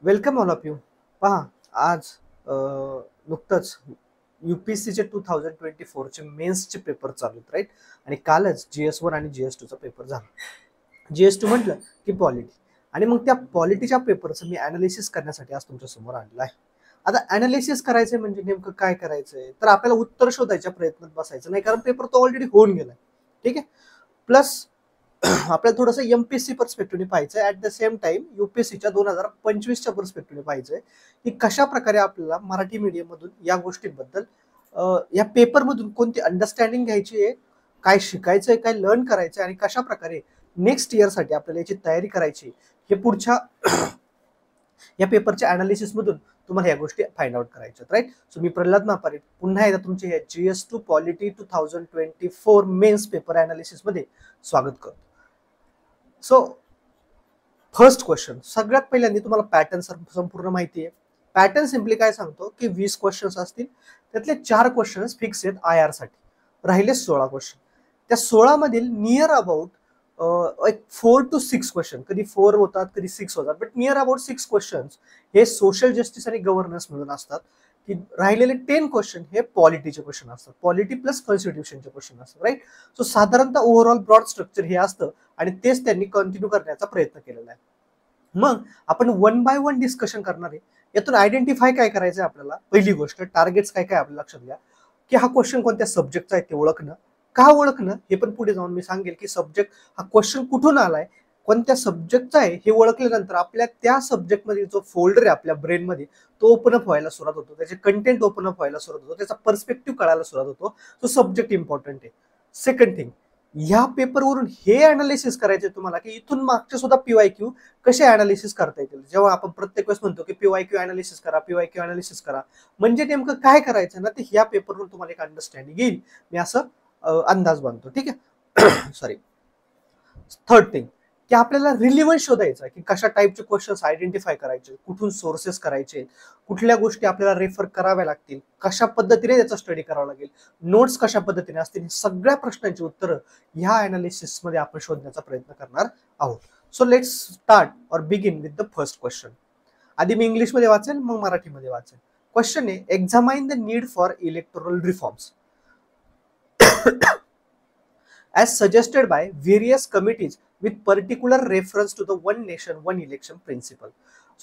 Welcome all of you. पहा, आज नुकतंच UPSCचे 2024चे मेन्सचे पेपर चालू आहेत, राईट. आणि कालच GS1 आणि GS2चा पेपर झाला. GS2 म्हटलं की पॉलिटी, आणि मग त्या पॉलिटीच्या पेपरचं मी अनालिसिस करण्यासाठी आज तुमच्या समोर आणलं आहे. आता अनालिसिस करायचंय म्हणजे नेमकं काय करायचंय, तर आपल्याला उत्तर शोधायच्या प्रयत्नात बसायचं नाही, कारण पेपर तो ऑलरेडी होऊन गेलाय. ठीक आहे. प्लस आपल्याला थोडंसं MPSC पर्स्पेक्टिव्हने पाहायचंय, ऍट द सेम टाइम UPSCच्या 2025च्या पर्स्पेक्टिव्हने पाहायचंय की कशा प्रकारे आपल्याला मराठी मीडियम मधून या गोष्टींबद्दल या पेपर मधून कोणती अंडरस्टँडिंग घ्यायची आहे, काय शिकायचंय, काय लर्न करायचंय, आणि कशा प्रकारे नेक्स्ट इयर साठी आपल्याला याची तयारी करायची, हे पुढच्या या पेपरच्या अनालिसिस मधून तुम्हाला या गोष्टी फाइंड आउट करायच्या, राईट. सो मी प्रल्हाद मापारे पुन्हा एकदा तुमचे या GS2 polity 2024 men's paper analysis मध्ये स्वागत करतो. सो फर्स्ट क्वेश्चन, सगळ्यात पहिल्यांदा तुम्हाला पॅटर्न संपूर्ण माहिती आहे. पॅटर्न सिम्पली काय सांगतो की 20 क्वेश्चन्स असतील, त्यातले 4 क्वेश्चन्स फिक्स आहेत IR साठी, राहिले 16 क्वेश्चन. त्या 16 मधील नियर अबाउट एक 4 to 6 क्वेश्चन, कधी 4 होतात कधी 6 होतात, बट नियर अबाउट 6 क्वेश्चन्स हे सोशल जस्टिस आणि गव्हर्नन्स मिळून असतात. की राहिलेले 10 क्वेश्चन हे पॉलिटीचे क्वेश्चन असतात, पॉलिटी प्लस कॉन्स्टिट्यूशनचे क्वेश्चन असतात, राईट. सो साधारणतः ओव्हरऑल ब्रॉड स्ट्रक्चर हे असतं, आणि तेच त्यांनी कंटिन्यू करण्याचा प्रयत्न केलेला आहे. मग आपण वन बाय वन डिस्कशन करणार आहे. यातून आयडेंटिफाय काय करायचं आपल्याला, पहिली गोष्ट टार्गेट्स काय काय आपल्या लक्षात घ्या, की हा क्वेश्चन कोणत्या सब्जेक्टचा आहे ते ओळखणं. का ओळखणं हे पण पुढे जाऊन मी सांगेल, की सब्जेक्ट हा क्वेश्चन कुठून आलाय, कोणत्या सब्जेक्टचा आहे हे ओळखल्यानंतर आपल्या त्या सब्जेक्ट मध्ये जो फोल्डर आहे आपल्या ब्रेन मध्ये, तो ओपन अप व्हायला सुरुवात होतो, त्याचे कंटेंट ओपन अप व्हायला सुरुवात होतो, त्याचा पर्स्पेक्टिव्ह कळायला सुरुवात होतो. तो सब्जेक्ट इम्पॉर्टंट आहे. सेकंड थिंग, ह्या पेपरवरून हे अनालिसिस करायचे तुम्हाला, की इथून मागचे सुद्धा PYQ कसे अनालिसिस करता येतील. जेव्हा आपण प्रत्येक वेळेस म्हणतो की PYQ अनालिसिस करा, PYQ अनालिसिस करा, म्हणजे नेमकं काय करायचं ना, ते ह्या पेपरवरून तुम्हाला एक अंडरस्टँडिंग येईल, मी असं अंदाज बांधतो. ठीक आहे. सॉरी. थर्ड थिंग, की आपल्याला रिलिव्हन्स शोधायचा, की कशा टाईपचे क्वेश्चन्स आयडेंटिफाय करायचे, कुठून सोर्सेस करायचे, कुठल्या गोष्टी आपल्याला रेफर कराव्या लागतील, कशा पद्धतीने त्याचा स्टडी करावा लागेल, नोट्स कशा पद्धतीने असतील, सगळ्या प्रश्नांची उत्तरं ह्या अनालिसिस मध्ये आपण शोधण्याचा प्रयत्न करणार आहोत. So let's start or begin with the first question. आधी मी इंग्लिशमध्ये वाचेल, मग मराठीमध्ये वाचेल. क्वेश्चन आहे, examine the need for electoral reforms as suggested by various committees with particular reference to the one nation one election principle.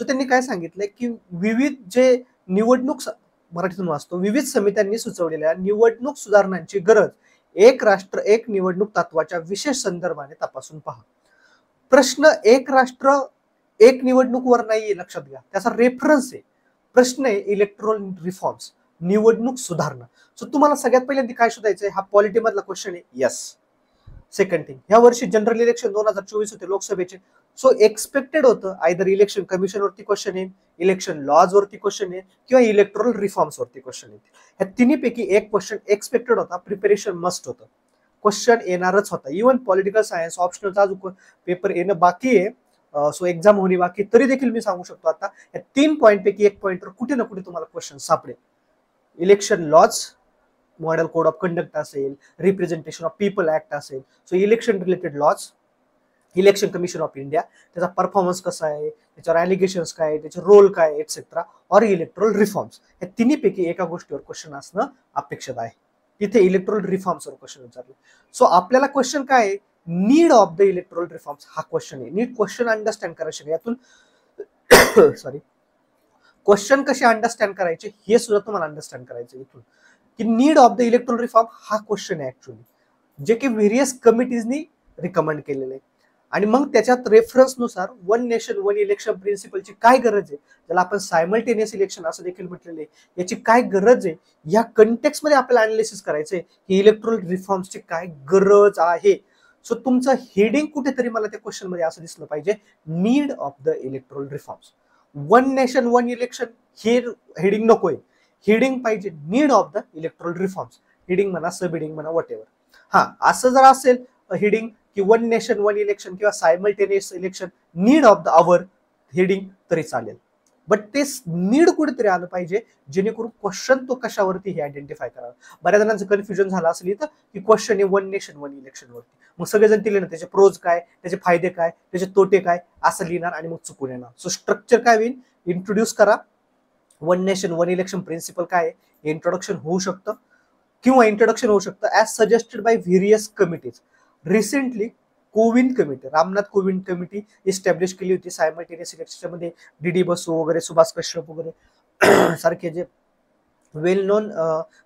So त्यांनी काय सांगितलंय, की विविध जे निवडणूक, मराठीतून वाचतो, विविध समित्यांनी सुचवलेल्या निवडणूक सुधारणांची गरज एक राष्ट्र एक निवडणूक तत्वाच्या विशेष संदर्भाने तपासून पहा. प्रश्न एक राष्ट्र एक निवडणूकवर नाहीये, लक्षात घ्या, त्याचा रेफरन्स आहे. प्रश्न आहे इलेक्ट्रोल रिफॉर्म्स, निवडणूक सुधारणा. सो तुम्हाला सगळ्यात पहिल्यांदा काय शोधायचंय, हा पॉलिटी मधला क्वेश्चन आहे. यस. सेकंड थिंग, ह्या वर्षी जनरल इलेक्शन 2024 होते लोकसभेचे. सो एक्सपेक्टेड होतं आयदर इलेक्शन कमिशन वरती क्वेश्चन येईल, इलेक्शन लॉज वरती क्वेश्चन येईल, किंवा इलेक्ट्रोल रिफॉर्म्स वरती क्वेश्चन येईल. ह्या तिन्हीपैकी एक क्वेश्चन एक्सपेक्टेड होता, प्रिपरेशन मस्ट होतं, क्वेश्चन येणारच होता. इव्हन पॉलिटिकल सायन्स ऑप्शनलचा अजून पेपर येणं बाकी आहे, सो एक्झाम होणे बाकी, तरी देखील मी सांगू शकतो आता या 3 पॉईंट पैकी एक पॉईंटवर कुठे ना कुठे तुम्हाला क्वेश्चन सापडेल. Election laws, model code of conduct असेल, रिप्रेझेंटेशन ऑफ पीपल ऍक्ट असेल, so election related laws, election commission of India, त्याचा परफॉर्मन्स कसा आहे, त्याच्यावर ॲलिगेशन्स काय, त्याचे रोल काय, एटसेट्रा, और इलेक्ट्रोल रिफॉर्म्स, या तिन्हीपैकी एका गोष्टीवर क्वेश्चन असणं अपेक्षित आहे. तिथे इलेक्ट्रोल रिफॉर्म्सवर क्वेश्चन विचारले. सो आपल्याला क्वेश्चन काय आहे, need of the electoral reforms हा क्वेश्चन आहे. नीड क्वेश्चन अंडरस्टँड करायचे, यातून सॉरी क्वेश्चन कसे अंडरस्टँड करायचे हे सुद्धा तुम्हाला अंडरस्टँड करायचं इथून, की need of the electoral reform हा क्वेश्चन आहे ऍक्च्युअली, जे की व्हेरियस कमिटीजनी रिकमेंड केलेले आहे. आणि मग त्याच्यात रेफरन्स नुसार वन नेशन वन इलेक्शन प्रिन्सिपलची काय गरज आहे, ज्याला आपण सायमल्टेनियस इलेक्शन असं देखील म्हटलेले, याची काय गरज आहे, या कंटेक्स्ट मध्ये आपल्याला अनालिसिस करायचंय की इलेक्ट्रोल रिफॉर्म्सची काय गरज आहे. सो तुमचं हेडिंग कुठेतरी मला त्या क्वेश्चन मध्ये असं दिसलं पाहिजे, need of the electoral reforms. One nation one election हे हेडिंग नकोय, हेडिंग पाहिजे need of the electoral reforms. Heading म्हणा, सब हेडिंग म्हणा, वॉट एव्हर. हा, असं जर असेल हेडिंग की वन नेशन वन इलेक्शन किंवा simultaneous election need of the hour heading, तरी चालेल. बट ते नीड कुठेतरी आलं पाहिजे जेणेकरून क्वेश्चन तो कशावरती हे आयडेंटिफाय करावा. बऱ्याच जणांचं कन्फ्युजन झालं असली तर की क्वेश्चन आहे वन नेशन वन इलेक्शन वरती, मग सगळेजण ते लिहिणार त्याचे प्रोज काय, त्याचे फायदे काय, त्याचे तोटे काय असं लिहिणार आणि मग चुकून येणार. सो स्ट्रक्चर काय होईल, इंट्रोड्यूस करा, one nation one election principle काय आहे इंट्रोडक्शन होऊ शकतं किंवा इंट्रोडक्शन होऊ शकतं as suggested by various committees. Recently Kovind committee, Ramnath Kovind committee establish केली होती सायमल्टेनियस इलेक्शनमध्ये. डी बसू वगैरे, सुभाष कश्यप वगैरे सारखे जे वेल नोन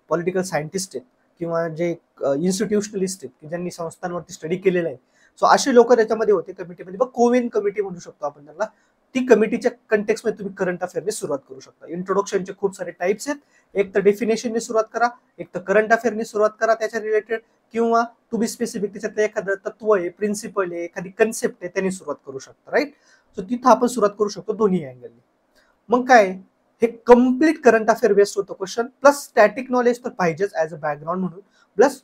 पॉलिटिकल सायंटिस्ट आहेत किंवा जे इन्स्टिट्यूशनलिस्ट आहेत की ज्यांनी संस्थांवरती स्टडी केलेला आहे, सो असे लोक त्याच्यामध्ये होते कमिटीमध्ये. बघ कोविंद कमिटी म्हणू शकतो आपण त्यांना. ती कमिटीच्या कंटेक्समध्ये तुम्ही करंट अफेअरने सुरुवात करू शकता. इंट्रोडक्शनचे खूप सारे टाइप्स आहेत, एक तर डेफिनेशनने सुरुवात करा, एक तर करंट अफेअरने सुरुवात करा त्याच्या रिलेटेड, किंवा टू बी स्पेसिफिक त्याच्यातलं एखादं तत्व आहे, प्रिन्सिपल आहे, एखादी कन्सेप्ट आहे त्यांनी सुरुवात करू शकता. राईट. सो तिथं आपण सुरुवात करू शकतो दोन्ही अँगलने. मग काय हे कम्प्लीट करंट अफेअर बेस्ड होतं क्वेश्चन, प्लस स्टॅटिक नॉलेज तर पाहिजेच ऍज अ बॅकग्राऊंड म्हणून, प्लस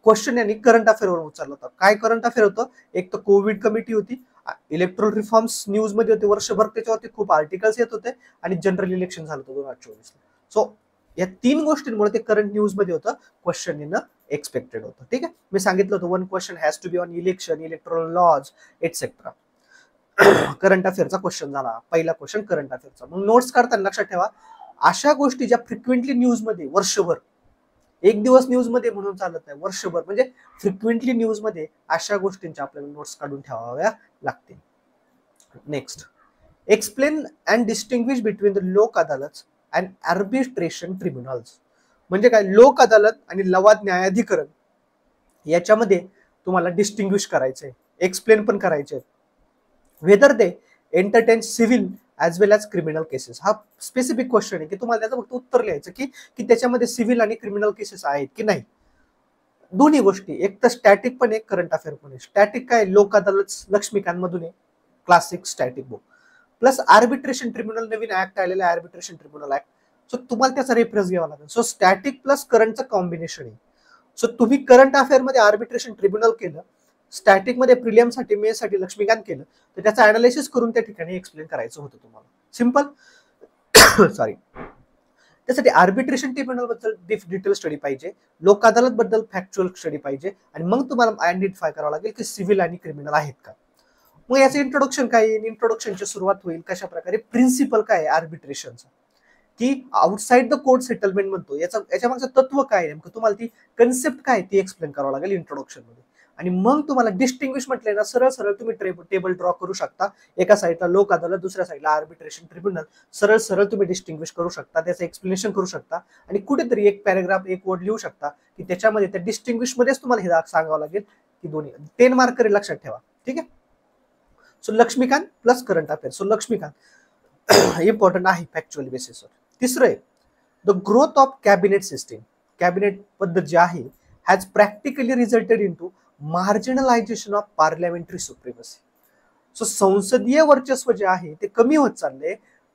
क्वेश्चन यांनी करंट अफेअरवर उचललं होतं. काय करंट अफेअर होतं, एक तर कोविड कमिटी होती, इलेक्ट्रोल रिफॉर्म्स न्यूज मध्ये होते वर्षभर, त्याच्यावरती खूप आर्टिकल्स येत होते, आणि जनरल इलेक्शन झालं होतं 2024 ला. सो या तीन गोष्टींमुळे ते करंट न्यूज मध्ये होतं, क्वेश्चन येणं एक्सपेक्टेड होतं. ठीक आहे, मी सांगितलं होतं one question has to be on election, electoral laws etcetera. Current अफेअरचा क्वेश्चन झाला, पहिला क्वेश्चन करंट अफेअरचा. मग नोट्स काढताना लक्षात ठेवा, अशा गोष्टी ज्या फ्रिक्वेंटली न्यूज मध्ये, वर्षभर, एक दिवस न्यूज मध्ये म्हणून चालत नाही, वर्षभर म्हणजे फ्रिक्वेंटली न्यूज मध्ये अशा गोष्टींच्या आपल्याला नोट्स काढून ठेवाव्या लागतील. Next, explain and distinguish between the लोक अदालत अँड आर्बिट्रेशन ट्रिब्युनल्स. म्हणजे काय, लोक अदालत आणि लवाद न्यायाधिकरण याच्यामध्ये तुम्हाला डिस्टिंग्विश करायचंय, एक्सप्लेन पण करायचे. Whether they entertain civil as well as criminal cases. हा स्पेसिफिक क्वेश्चन आहे की तुम्हाला त्याचं फक्त उत्तर लिहायचं की त्याच्यामध्ये सिव्हिल आणि क्रिमिनल केसेस आहेत की नाही. दोन्ही गोष्टी, एक तर स्टॅटिक पण एक करंट अफेअर पण आहे. स्टॅटिक काय, लोक अदालत लक्ष्मीकांत मधून आहे, classic static book, plus arbitration tribunal, नवीन ऍक्ट आलेला आर्बिट्रेशन ट्रिब्युनल ऍक्ट. सो तुम्हाला त्याचा रेफरन्स घ्यावा लागेल. सो स्टॅटिक प्लस करंटचं कॉम्बिनेशन आहे. सो तुम्ही करंट अफेअर मध्ये आर्बिट्रेशन ट्रिब्युनल केलं, स्टॅटिक मध्ये प्रिलियम साठी मे साठी लक्ष्मीकांत केलं, तर त्याचं अनालिसिस करून त्या ठिकाणी एक्सप्लेन करायचं होतं तुम्हाला. सिम्पल. सॉरी. त्यासाठी आर्बिट्रेशन ट्रिब्युनल बद्दल डिटेल स्टडी पाहिजे, लोक अदालत बद्दल फॅक्च्युअल स्टडी पाहिजे, आणि मग तुम्हाला आयडेंटिफाय करावं लागेल की सिव्हिल आणि क्रिमिनल आहेत का. मग याचं इंट्रोडक्शन काय येईल, इंट्रोडक्शनची सुरुवात होईल कशा प्रकारे, प्रिन्सिपल काय आहे आर्बिट्रेशनचा, की आउटसाइड द कोर्ट सेटलमेंट म्हणतो, याच्या मागचं तत्व काय नेमकं, तुम्हाला ती कन्सेप्ट काय ती एक्सप्लेन करावं लागेल इंट्रोडक्शन मध्ये. आणि मग तुम्हाला डिस्टिंग्विश म्हटलंय ना, सरळ सरळ तुम्ही टेबल ड्रॉ करू शकता, एका साईडला लोक अदालत, दुसऱ्या साईडला आर्बिट्रेशन ट्रिब्युनल, सरळ सरळ तुम्ही डिस्टिंग्विश करू शकता, त्याचं एक्सप्लेनेशन करू शकता, आणि कुठेतरी एक पॅराग्राफ एक वर्ड लिहू शकता की त्याच्यामध्ये त्या डिस्टिंग्विश मध्येच तुम्हाला हे सांगावं लागेल की दोन्ही 10 मार्कर लक्षात ठेवा. ठीक आहे. So Laxmikanth plus current affair. So Laxmikanth important आहे फॅक्च्युअल बेसिसवर. तिसरं आहे the growth of cabinet system. Cabinet पद्धत जी आहे has practically resulted into marginalisation of parliamentary supremacy. So संसदीय वर्चस्व जे आहे ते कमी होत चाललंय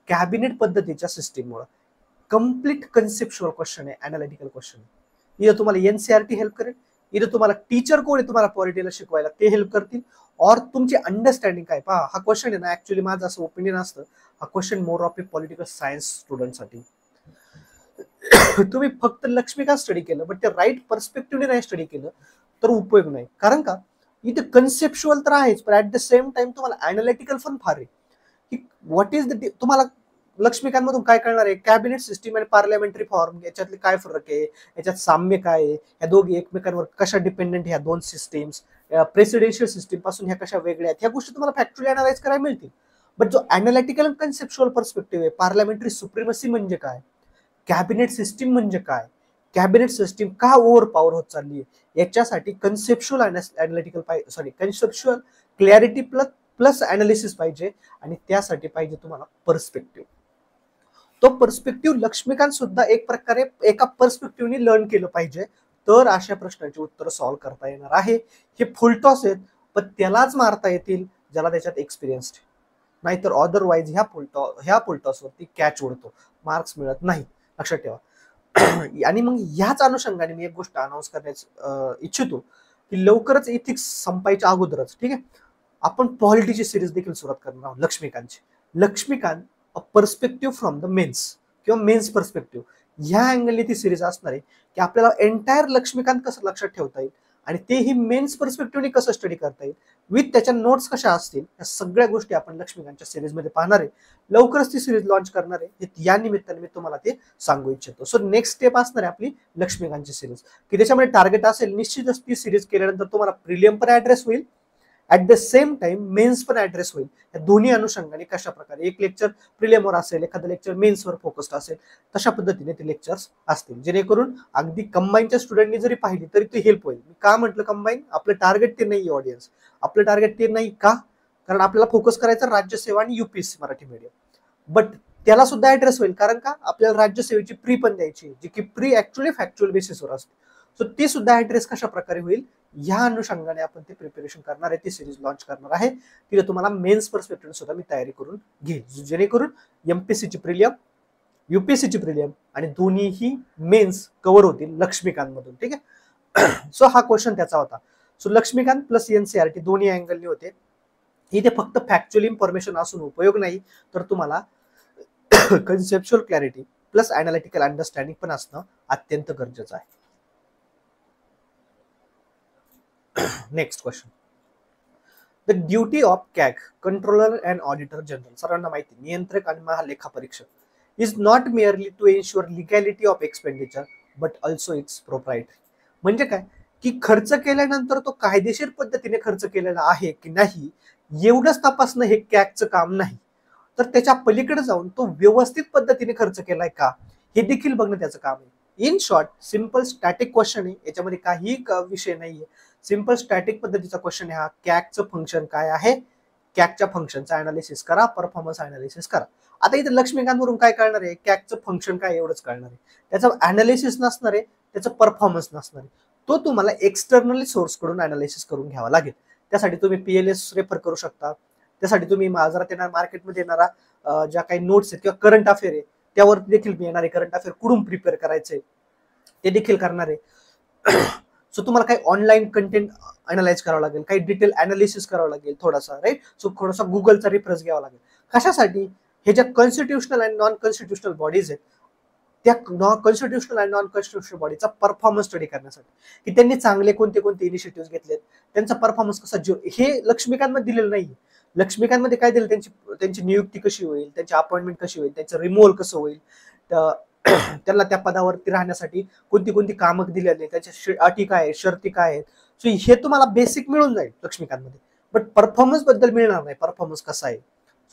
कॅबिनेट पद्धतीच्या सिस्टीममुळे. कम्प्लीट कन्सेप्च्युअल क्वेश्चन आहे, अनालिटिकल क्वेश्चन आहे. इथं तुम्हाला एनसीआरटी हेल्प करेल, इथं तुम्हाला टीचर कोण आहे तुम्हाला पॉलिटीला शिकवायला ते हेल्प करतील, और तुमची अंडरस्टँडिंग काय. पहा हा क्वेश्चन आहे ना, ऍक्च्युअली माझं असं ओपिनियन असतं, हा question more of A political science स्टुडंटसाठी. तुम्ही फक्त लक्ष्मीकांत स्टडी केलं बट ते राईट पर्स्पेक्टिव्हने नाही स्टडी केलं तर उपयोग नाही. कारण का, इथे कन्सेप्च्युअल तर आहेच, पण ऍट द सेम टाइम तुम्हाला अनालिटिकल पण फार आहे की व्हॉट इज द, तुम्हाला लक्ष्मीकांत मधून काय कळणार आहे, कॅबिनेट सिस्टीम आणि पार्लमेंटरी फॉर्म याच्यातले काय फरक आहे, याच्यात साम्य काय आहे, या दोघी एकमेकांवर कशा डिपेंडेंट ह्या दोन सिस्टीम्स, प्रेसिडेन्शियल सिस्टीम पासून ह्या कशा वेगळ्या आहेत, ह्या गोष्टी तुम्हाला फॅक्च्युअली अनालाइज करायला मिळतील. बट जो अनालिटिकल आणि कन्सेप्च्युअल पर्स्पेक्टिव्ह आहे, पार्लमेंटरी सुप्रिमसी म्हणजे काय, कॅबिनेट सिस्टीम म्हणजे काय, कॅबिनेट सिस्टीम का ओव्हर पॉवर होत चालली आहे, याच्यासाठी conceptual analytical conceptual clarity plus analysis पाहिजे, आणि त्यासाठी पाहिजे तुम्हाला पर्स्पेक्टिव्ह. तो पर्स्पेक्टिव्ह लक्ष्मीकांत सुद्धा एक प्रकारे एका पर्स्पेक्टिव्हने लर्न केलं पाहिजे, तर अशा प्रश्नाची उत्तर सॉल्व्ह करता येणार आहे. हे फुलटॉस आहेत, पण त्यालाच मारता येतील ज्याला त्याच्यात एक्सपिरियन्स, नाहीतर अदरवाईज ह्या फुलटॉसवरती कॅच उडतो, मार्क्स मिळत नाही, लक्षात ठेवा. आणि मग ह्याच अनुषंगाने मी एक गोष्ट अनाऊन्स करण्यास इच्छितो की लवकरच इथिक्स संपायच्या अगोदरच, ठीक आहे, आपण पॉलिटीची सिरीज देखील सुरुवात करणार आहोत लक्ष्मीकांतची. Laxmikanth perspective from the mains किंवा मेन्स पर्स्पेक्टिव्ह, ह्या अँगलने ती सिरीज असणार आहे की आपल्याला एंटायर लक्ष्मीकांत कसं लक्षात ठेवता येईल आणि तेही मेन्स पर्स्पेक्टिव्हने कसं स्टडी करता येईल, विथ त्याच्या नोट्स कशा असतील, या सगळ्या गोष्टी आपण लक्ष्मीकांतच्या सिरीजमध्ये पाहणार आहे. लवकरच ती सिरीज लॉन्च करणार आहे, या निमित्ताने मी तुम्हाला ते सांगू इच्छितो. सो नेक्स्ट स्टेप असणार आहे आपली लक्ष्मीकांतची सिरीज, की त्याच्यामध्ये टार्गेट असेल निश्चितच ती सिरीज केल्यानंतर तुम्हाला प्रिलियम पण ऍड्रेस होईल, at the same time mains पण ऍड्रेस होईल. या दोन्ही अनुषंगाने कशा प्रकारे एक लेक्चर प्रिलियमवर असेल, एखादं लेक्चर मेन्सवर फोकस्ड असेल, तशा पद्धतीने ते लेक्चर्स असतील, जेणेकरून अगदी कंबाईनच्या स्टुडंटनी जरी पाहिली तरी ते हेल्प होईल. मी का म्हटलं कंबाईन, आपलं टार्गेट ते नाही ऑडियन्स, आपलं टार्गेट ते नाही का, कारण आपल्याला फोकस करायचं राज्यसेवा आणि युपीएससी मराठी मीडियम, बट त्याला सुद्धा ऍड्रेस होईल, कारण का आपल्याला राज्यसेवेची प्री पण द्यायची, जी की प्री ऍक्च्युअली फॅक्च्युअल बेसिसवर असते. सो ती सुद्धा ऍड्रेस कशा प्रकारे होईल, ह्या अनुषंगाने आपण ते प्रिपरेशन करणार आहे, ती सिरीज लॉन्च करणार आहे. तिथे तुम्हाला मेन्स पर्स्पेक्टिव्ह सुद्धा मी तयारी करून घेईल, जेणेकरून एमपीएससीची प्रिलियम, युपीएससीची प्रिलियम आणि दोन्हीही मेन्स कव्हर होतील लक्ष्मीकांत मधून. ठीक आहे. सो हा क्वेश्चन त्याचा होता. सो लक्ष्मीकांत प्लस एनसीआरटी दोन्ही अँगलने होते. इथे फक्त फॅक्च्युअल इन्फॉर्मेशन असून उपयोग नाही, तर तुम्हाला conceptual clarity plus analytical understanding पण असणं अत्यंत गरजेचं आहे. Next question. The duty of CAG controller and auditor general, सर्वांना माहिती, नियंत्रक आणि महालेखा परीक्षक, is not merely to ensure legality of expenditure but also its proprietary. म्हणजे काय, की खर्च केल्यानंतर तो कायदेशीर पद्धतीने खर्च केलेला आहे की नाही एवढंच तपासणं हे कॅगचं काम नाही, तर त्याच्या पलीकडे जाऊन तो व्यवस्थित पद्धतीने खर्च केलाय का हे देखील बघणं त्याचं काम आहे. In short simple static question आहे, याच्यामध्ये काही विषय नाहीये, सिंपल स्टॅटिक पद्धतीचा क्वेश्चन आहे हा. कॅगचं फंक्शन काय आहे, कॅगच्या फंक्शनचा अनालिसिस करा, परफॉर्मन्स अनालिसिस करा. आता इथे लक्ष्मीकांत वरून काय कळणार आहे, कॅगचं फंक्शन काय एवढंच कळणार आहे, त्याचं अनालिसिस नसणार आहे, त्याचं परफॉर्मन्स नसणार आहे. तो तुम्हाला एक्सटर्नली सोर्स कडून अनालिसिस करून घ्यावा लागेल. त्यासाठी तुम्ही पीएलएस रेफर करू शकता, त्यासाठी तुम्ही बाजारात येणार, मार्केटमध्ये येणारा ज्या काही नोट्स आहेत किंवा करंट अफेअर आहे त्यावरती देखील मी येणार आहे, करंट अफेअर कुठून प्रिपेअर करायचंय ते देखील करणार आहे. सो तुम्हाला काही ऑनलाईन कंटेंट अनालाइज करावं लागेल, काही डिटेल अनालिसिस करावं लागेल थोडासा, राईट. सो थोडासा गुगलचा रेफरन्स घ्यावा लागेल. कशासाठी, हे ज्या कॉन्स्टिट्युशनल आणि नॉन कॉन्स्टिट्युशनल बॉडीज आहेत त्या कॉन्स्टिट्युशनल आणि नॉन कॉन्स्टिट्युशनल बॉडीचा परफॉर्मन्स स्टडी करण्यासाठी, की त्यांनी चांगले कोणते कोणते इनिशिएटिव्ह घेतलेत, त्यांचा परफॉर्मन्स कसा, हे लक्ष्मीकांतमध्ये दिलेलं नाही. लक्ष्मीकांतमध्ये काय दिलं, त्यांची नियुक्ती कशी होईल, त्यांची अपॉइंटमेंट कशी होईल, त्यांचं रिमूव्हल कसं होईल, त्यांना त्या पदावरती राहण्यासाठी कोणती कोणती कामं दिलेली, त्याच्या अटी काय आहेत, शर्ती काय आहेत. सो हे तुम्हाला बेसिक मिळून जाईल लक्ष्मीकांतमध्ये, बट परफॉर्मन्स बद्दल मिळणार नाही. परफॉर्मन्स कसा आहे,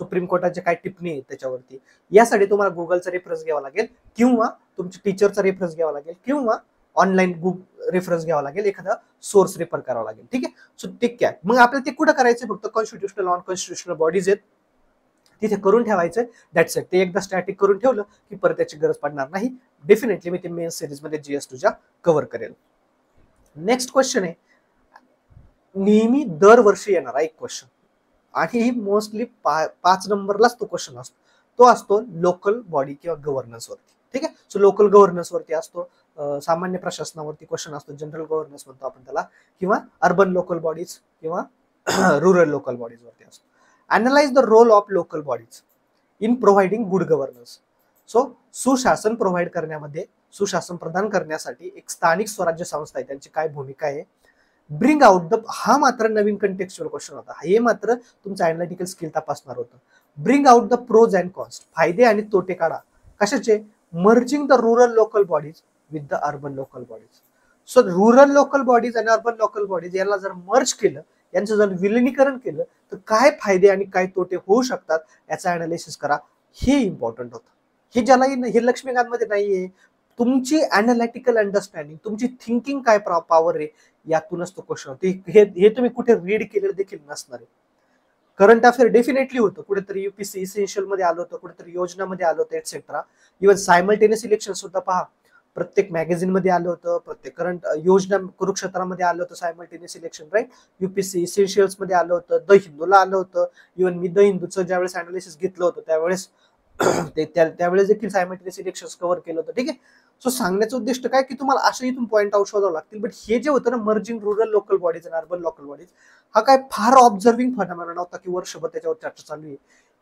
सुप्रीम कोर्टाचे काय टिप्पणी आहे त्याच्यावरती, यासाठी तुम्हाला गुगलचा रेफरन्स घ्यावा लागेल, किंवा तुमच्या टीचरचा रेफरन्स घ्यावा लागेल, किंवा ऑनलाईन रेफरन्स घ्यावा लागेल, एखादा सोर्स रेफर करावा लागेल. ठीक आहे. सो ते काय, मग आपल्याला ते कुठं करायचं, फक्त कॉन्स्टिट्युशनल नॉन कॉन्स्टिट्युशनल बॉडीज आहेत तिथे करून ठेवायचं, दॅट्स इट. ते एकदा स्टॅटिक करून ठेवलं की परत त्याची गरज पडणार नाही. डेफिनेटली मी ते मेन सिरीज मध्ये GS2 कव्हर करेल. नेक्स्ट क्वेश्चन आहे, नेहमी दरवर्षी येणारा एक क्वेश्चन, आणि मोस्टली 5 नंबरलाच तो क्वेश्चन असतो, तो असतो लोकल बॉडी किंवा गव्हर्नन्स वरती. ठीक आहे. सो लोकल गव्हर्नन्स वरती असतो, सामान्य प्रशासनावरती क्वेश्चन असतो, जनरल गव्हर्नन्स म्हणतो आपण त्याला, किंवा अर्बन लोकल बॉडीज किंवा रुरल लोकल बॉडीज वरती असतो. Analyse the role of local bodies in providing good governance. So सुशासन प्रोव्हाइड करण्यामध्ये, सुशासन प्रदान करण्यासाठी एक स्थानिक स्वराज्य संस्था आहे, त्यांची काय भूमिका आहे. ब्रिंग आउट द, हा मात्र नवीन कंटेक्स्चुअल क्वेश्चन होता, हे मात्र तुमचं अनालिटिकल स्किल तपासणार होतं. Bring out the pros and cons, फायदे आणि तोटे काढा. कशाचे, merging the rural local bodies with the urban local bodies. So rural local bodies आणि अर्बन लोकल बॉडीज यांना जर मर्ज केलं, यांचं जर विलिनीकरण केलं, तर काय फायदे आणि काय तोटे होऊ शकतात याचा अनालिसिस करा. हे इम्पॉर्टंट होतं, हे ज्याला हे लक्ष्मीकांतमध्ये नाहीये. तुमची अनालिटिकल अंडरस्टँडिंग, तुमची थिंकिंग काय पॉवर आहे, यातूनच तो क्वेश्चन होतो. हे तुम्ही कुठे रीड केलेलं देखील नसणार आहे. करंट अफेअर डेफिनेटली होतं, कुठेतरी युपीसी इसेन्शियल मध्ये आलं होतं, कुठेतरी योजनामध्ये आलं होतं, एक्सेट्रा. इव्हन सायमल्टेनियस इलेक्शन सुद्धा पहा, प्रत्येक मॅगझिन मध्ये आलं होतं, प्रत्येक करंट योजना कुरुक्षेत्रामध्ये आलं होतं simultaneous election, right. UPC essentials मध्ये आलं होतं, द हिंदूला आलं होतं. इव्हन मी द हिंदूचं ज्यावेळेस अनालिसिस घेतलं होतं त्यावेळेस त्यावेळेस देखील सायमल्टेनियस इलेक्शन कव्हर केलं होतं. ठीक आहे. सो सांगण्याचं उद्दिष्ट काय, की तुम्हाला असं इथून पॉईंट आउट शोधावं लागतील. बट हे जे होतं ना, मर्जिंग रुरल लोकल बॉडीज आणि अर्बन लोकल बॉडीज, हा काय फार ऑब्झर्विंग फॉर्म्युला नव्हता की वर्षभर त्याच्यावर चर्चा चालू आहे.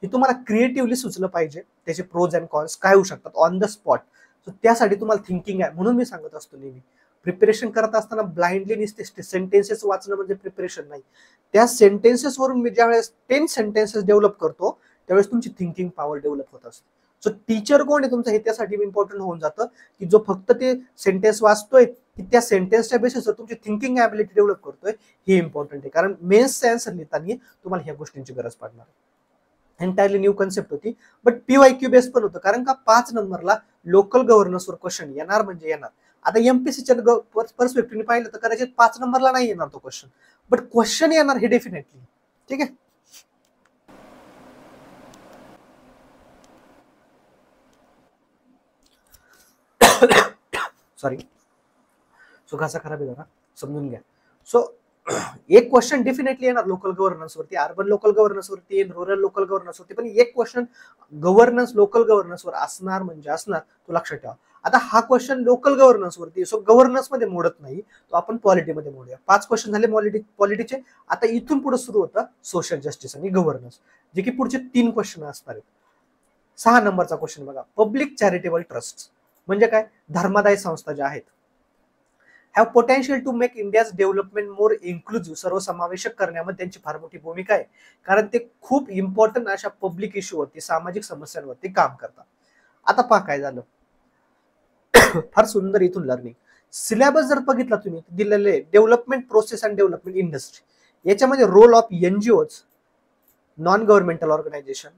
हे तुम्हाला क्रिएटिव्हली सुचलं पाहिजे, त्याचे प्रोज अँड कॉन्स काय होऊ शकतात ऑन द स्पॉट. सो त्यासाठी तुम्हाला थिंकिंग आहे, म्हणून मी सांगत असतो नेहमी प्रिपरेशन करत असताना ब्लाइंडली नुसते सेंटेन्सेस वाचणं म्हणजे प्रिपरेशन नाही. त्या सेंटेन्सेसवरून मी ज्यावेळेस 10 सेंटेन्सेस डेव्हलप करतो त्यावेळेस तुमची थिंकिंग पॉवर डेव्हलप होत असते. सो टीचर कोण आहे तुमचं हे त्यासाठी इम्पॉर्टंट होऊन जातं की जो फक्त ते सेंटेन्स वाचतोय की त्या सेंटेन्सच्या बेसिसवर तुमची थिंकिंग ॲबिलिटी डेव्हलप करतोय हे इम्पॉर्टंट आहे. कारण मेन्सचा आन्सर लिहिताना तुम्हाला ह्या गोष्टींची गरज पडणार. एंटायरली न्यू कन्सेप्ट होती, बट PYQ बेस पण होतं, कारण का 5 नंबरला लोकल गव्हर्नन्सवर क्वेश्चन येणार म्हणजे येणार. आता एमपीसीच्या पर्स्पेक्टिव्हने पाहिलं तर कदाचित 5 नंबरला नाही येणार तो क्वेश्चन, बट क्वेश्चन येणार हे डेफिनेटली. ठीक आहे. सॉरी, सो घासा खराब आहे जरा, समजून घ्या. सो एक क्वेश्चन डेफिनेटली येणार लोकल गव्हर्नन्स वरती, अर्बन लोकल गव्हर्नन्स वरती, रूरल लोकल गव्हर्नन्स वरती, पण एक क्वेश्चन गव्हर्नन्स लोकल गव्हर्नन्स वर असणार म्हणजे असणार, तो लक्षात ठेवा. आता हा क्वेश्चन लोकल गव्हर्नन्स वरती, सो गव्हर्नन्स मध्ये मोडत नाही, तो आपण पॉलिटीमध्ये मोडूया. 5 क्वेश्चन झाले पॉलिटीचे. आता इथून पुढे सुरू होतं सोशल जस्टिस आणि गव्हर्नन्स, जे की पुढचे 3 क्वेश्चन असणार आहेत. 6 नंबरचा क्वेश्चन बघा, पब्लिक चॅरिटेबल ट्रस्ट म्हणजे काय? धर्मादाय संस्था ज्या आहेत, have potential to make India's development more inclusive, सर्वसमावेशक करण्यामध्ये त्यांची फार मोठी भूमिका आहे, कारण ते खूप इम्पॉर्टंट अशा पब्लिक इश्यूवरती, सामाजिक समस्यांवरती काम करतात. आता पहा काय झालं, फार सुंदर इथून लर्निंग. सिलेबस जर बघितला तुम्ही दिलेले, development process and development industry, याच्यामध्ये role of NGOs, non governmental organisation,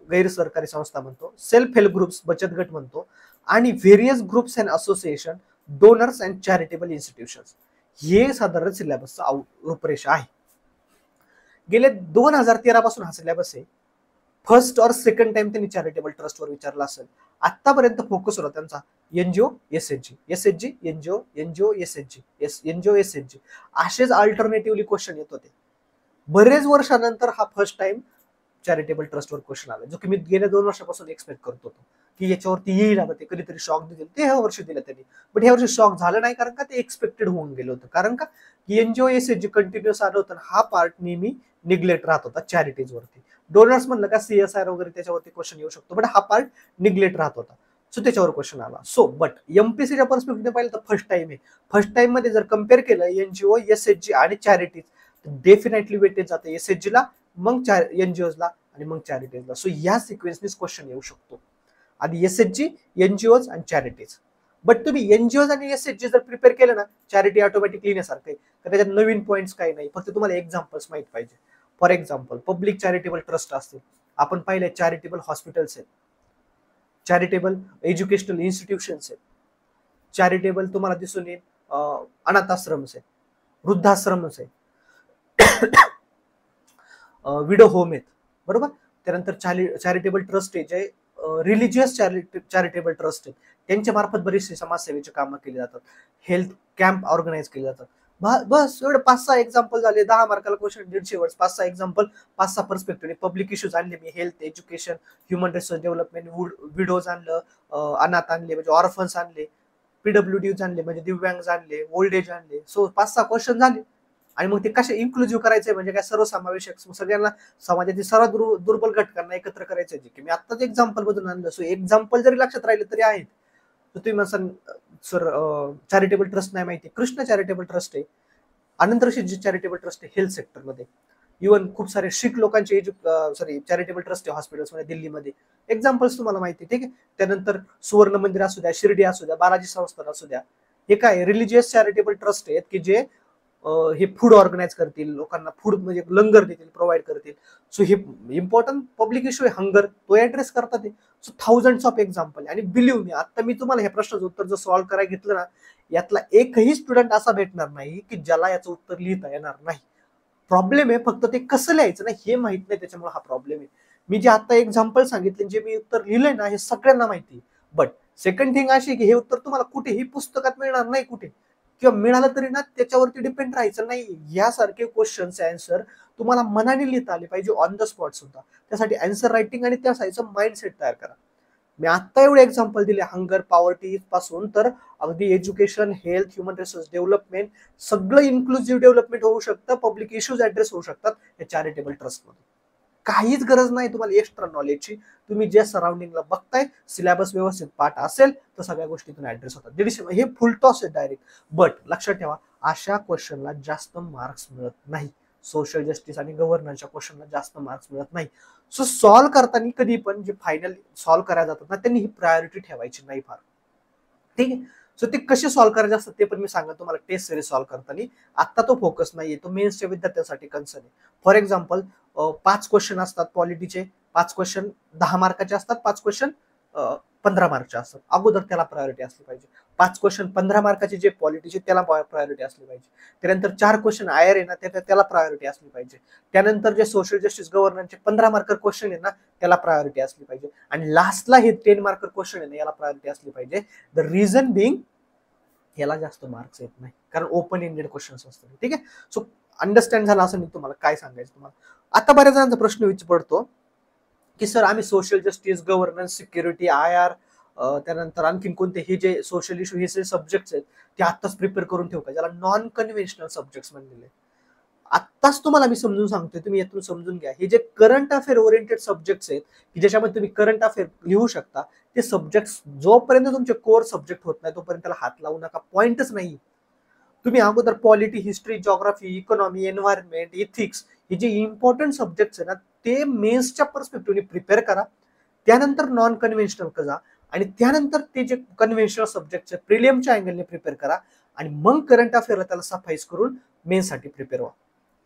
गैर सरकारी संस्था म्हणतो, सेल्फ हेल्प ग्रुप्स, बचत गट म्हणतो, आणि various groups and association, donors and charitable institutions, हे साधारण सिलेबसचा रूपरेषा आहे. गेले 2013 पासून हा सिलेबस आहे. फर्स्ट और सेकंड टाइम त्यांनी चॅरिटेबल ट्रस्टवर विचारला असेल. आतापर्यंत फोकस होता त्यांचा NGO SHG, SHG NGO, NGO SHG, NGO SHG, असेच अल्टरनेटिव्हली क्वेश्चन येत होते. बरेच वर्षानंतर हा फर्स्ट टाइम चॅरिटेबल ट्रस्टवर क्वेश्चन आला, जो की मी गेल्या 2 वर्षापासून एक्सपेक्ट करत होतो की याच्यावरती येईल, आता ते कधीतरी शॉक देतील. ते ह्या वर्षी दिलं त्यांनी, बट ह्या वर्षी शॉक झालं नाही, कारण का ते एक्सपेक्टेड होऊन गेलं होतं. कारण का एनजीओ एसएचजी कंटिन्युअस आलं होतं, हा पार्ट नेहमी निग्लेक्ट राहत होता चॅरिटीज वरती. डोनर्स म्हणलं का CSR वगैरे त्याच्यावरती क्वेश्चन येऊ शकतो, बट हा पार्ट निग्लेक्ट राहत होता. सो त्याच्यावर क्वेश्चन आला. सो बट एमपीसीच्या पर्स्पेक्टिव्ह पाहिलं तर फर्स्ट टाइम आहे. फर्स्ट टाइम मध्ये जर कम्पेअर केलं एनजीओ एसएचजी आणि चॅरिटीज, डेफिनेटली वेटेज जातं एसएचजीला, मग एनजीओजला, आणि मग चॅरिटीजला. सो या सिक्वेन्सनीच क्वेश्चन येऊ शकतो. आधी एसएचजी, एनजीओज आणि चॅरिटीज. बट तुम्ही एनजीओज आणि एसएचजी जर प्रिपेअर केलं ना, चॅरिटी ऑटोमॅटिकली येण्यासारखं आहे, तर त्याच्यात नवीन पॉईंट्स काही नाही, फक्त तुम्हाला एक्झाम्पल्स माहित पाहिजे. For example, public charitable trust असतील, आपण पाहिले चॅरिटेबल हॉस्पिटल्स आहेत, चॅरिटेबल एज्युकेशनल इन्स्टिट्यूशन्स आहेत, चॅरिटेबल तुम्हाला दिसून येईल अनाथाश्रम्स आहेत, वृद्धाश्रम्स आहेत, विडो होम आहेत, बरोबर. त्यानंतर चॅरिटेबल ट्रस्ट आहे, जे रिलिजियस चॅरिटेबल ट्रस्ट आहेत, त्यांच्या मार्फत बरीचशी समाजसेवेची कामं केली जातात, हेल्थ कॅम्प ऑर्गनाईज केले जातात. बस एवढे 5-6 एक्झाम्पल झाले. 10 मार्काला question 150 words, 5-6 example, 5-6 perspective. Public issues आणले मी, health, education, human resource development, widows आणलं, अनाथ आणले म्हणजे ऑर्फन्स आणले, PWDs आणले म्हणजे दिव्यांग आणले, ओल्ड एज आणले. सो 5-6 क्वेश्चन झाले. आणि मग ते कसे इन्क्लुझिव्ह करायचे म्हणजे काय, सर्वसमावेशक, सगळ्यांना, समाजातील सर्वात दुर्बल घटकांना एकत्र करायचे, जे की मी आत्ताच एक्झाम्पल मधून आणलं. सो एक्झाम्पल जरी लक्षात राहिले तरी आहेत. तर तुम्ही म्हणसान सर चॅरिटेबल ट्रस्ट नाही माहिती, कृष्ण चॅरिटेबल ट्रस्ट आहे, अनंतरशी चॅरिटेबल ट्रस्ट आहे हेल्थ सेक्टरमध्ये. इव्हन खूप सारे शीख लोकांचे चॅरिटेबल ट्रस्ट आहे हॉस्पिटल्समध्ये दिल्लीमध्ये. एक्झाम्पल्स तुम्हाला माहिती, ठीक आहे. त्यानंतर सुवर्ण मंदिर असू द्या, शिर्डी असू द्या, बालाजी संस्थान असू द्या, हे काय रिलिजियस चॅरिटेबल ट्रस्ट आहेत की जे हे फूड ऑर्गनाईज करतील, लोकांना फूड म्हणजे लंगर देतील, प्रोव्हाइड करतील. सो हे इम्पॉर्टंट पब्लिक इश्यू आहे हंगर, तो ऍड्रेस करतात ते. So thousands of example. आणि बिलीव्ह मी, आता मी तुम्हाला ह्या प्रश्नाचं उत्तर जर सॉल्व्ह करायला घेतलं ना, यातला एकही स्टुडंट असा भेटणार नाही की ज्याला याचं उत्तर लिहिता येणार नाही. प्रॉब्लेम आहे फक्त ते कसं लिहायचं ना हे माहित नाही, त्याच्यामुळे हा प्रॉब्लेम आहे. मी जे आता एक्झाम्पल सांगितले, जे मी उत्तर लिहिलंय ना, हे सगळ्यांना माहिती. बट सेकंड थिंग अशी की हे उत्तर तुम्हाला कुठेही पुस्तकात मिळणार नाही, कुठे, किंवा मिळालं तरी ना त्याच्यावरती डिपेंड राहायचं नाही. यासारखे क्वेश्चन्स आन्सर तुम्हाला मनाने लिहिता आले पाहिजे, ऑन द स्पॉट सुद्धा. त्यासाठी आन्सर रायटिंग आणि त्यासाठीचं माइंडसेट तयार करा. मी आता एवढे एक्झाम्पल दिले, हंगर, पॉवर्टी पासून तर अगदी education, health, human resource development, सगळं इन्क्लुझिव्ह डेव्हलपमेंट होऊ शकतं, पब्लिक इश्यूज ऍड्रेस होऊ शकतात या चॅरिटेबल ट्रस्टमध्ये. काहीच गरज नाही तुम्हाला एक्स्ट्रा नॉलेजची. तुम्ही जे सराउंडिंगला बघताय, सिलेबस व्यवस्थित पाठ असेल तर सगळ्या गोष्टीतून ऍड्रेस होतात. 150 हे फुल टॉस आहे डायरेक्ट. बट लक्षात ठेवा, अशा क्वेश्चनला जास्त मार्क्स मिळत नाही. सोशल जस्टिस आणि गव्हर्नन्सच्या क्वेश्चनला जास्त मार्क्स मिळत नाही. सो सॉल्व्ह करताना कधी पण जे फायनल सॉल्व्ह करायला जातात ना, त्यांनी ही प्रायोरिटी ठेवायची नाही फार. ठीक आहे. सो ते कसे सॉल्व्ह करायचे असतात ते पण मी सांगतो तुम्हाला टेस्ट सिरीज सॉल्व्ह करताना. आता तो फोकस नाहीये, तो मेन्सच्या विद्यार्थ्यांसाठी कन्सर्न आहे. फॉर एक्झाम्पल 5 क्वेश्चन असतात पॉलिटीचे, 5 क्वेश्चन 10 मार्काचे असतात, 5 क्वेश्चन 15 मार्कचे असतात. अगोदर त्याला प्रायोरिटी असली पाहिजे. 5 क्वेश्चन 15 मार्काचे जे पॉलिटीचे त्याला प्रायोरिटी असली पाहिजे. त्यानंतर 4 क्वेश्चन आयर आहे ना त्याला प्रायोरिटी असली पाहिजे. त्यानंतर जे सोशल जस्टिस गव्हर्नन्सचे 15 मार्कर क्वेश्चन आहे ना त्याला प्रायोरिटी असली पाहिजे. आणि लास्टला हे 10 मार्कर क्वेश्चन आहे ना याला प्रायोरिटी असली पाहिजे. द रिझन बिंग याला जास्त मार्क्स येत नाही कारण ओपन एंडेड क्वेश्चन्स असतात. ठीक आहे. सो अंडरस्टँड झाला असं मी तुम्हाला काय सांगायचं तुम्हाला. आता बऱ्याच जणांचा प्रश्न विचारतो की सर आम्ही social justice governance security IR त्यानंतर आणखीन कोणते हे जे सोशल इश्यू हे जे सब्जेक्ट्स आहेत ते आत्ताच प्रिपेअर करून ठेवू का, ज्याला नॉन कन्व्हेन्शनल सब्जेक्ट्स म्हणलेले. आत्ताच तुम्हाला मी समजून सांगतोय, तुम्ही यातून समजून घ्या. हे जे करंट अफेअर ओरिएंटेड सब्जेक्ट्स आहेत की ज्याच्यामध्ये तुम्ही करंट अफेअर लिहू शकता, ते सब्जेक्ट्स जोपर्यंत तुमचे कोर सब्जेक्ट होत नाही तोपर्यंत त्याला हात लावू नका. पॉइंटच नाही. तुम्ही अगोदर polity, history, geography, economy, environment, ethics हे जे इम्पॉर्टंट सब्जेक्ट्स आहेत ना ते मेन्सच्या पर्स्पेक्टिव्हने प्रिपेअर करा. त्यानंतर नॉन कन्व्हेन्शनल जा आणि त्यानंतर ते जे कन्व्हेन्शनल सब्जेक्ट प्रिलियमच्या अँगलने प्रिपेअर करा आणि मग करंट अफेअरला त्याला सफाईस करून मेन्ससाठी प्रिपेअर व्हा.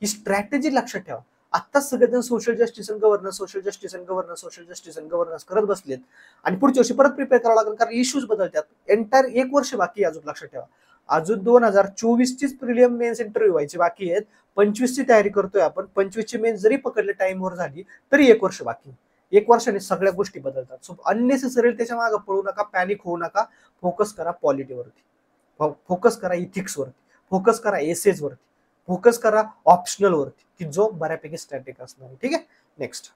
ही स्ट्रॅटेजी लक्षात ठेवा. आत्ताच सगळेजण social justice and governance, social justice and governance, social justice and governance करत बसलेत आणि पुढच्या वर्षी परत प्रिपेअर करावं लागेल कारण इश्यूज बदलतात. एंटायर 1 वर्ष बाकी अजून. लक्षात ठेवा, अजून 2024 चीच प्रिलियम मेन्स इंटरव्ह्यू व्हायची बाकी आहेत. 25 ची तयारी करतोय आपण. 25 ची मेन्स जरी पकडले टाइमवर झाली तरी 1 वर्ष बाकी. 1 वर्षाने सगळ्या गोष्टी बदलतात. सो अननेसेसरी त्याच्या मागे पळू नका, पॅनिक होऊ नका. फोकस करा पॉलिटीवरती, फोकस करा इथिक्स वरती, फोकस करा एसेज वरती, फोकस करा ऑप्शनल वरती की जो बऱ्यापैकी स्टॅटिक असणार. ठीक आहे. नेक्स्ट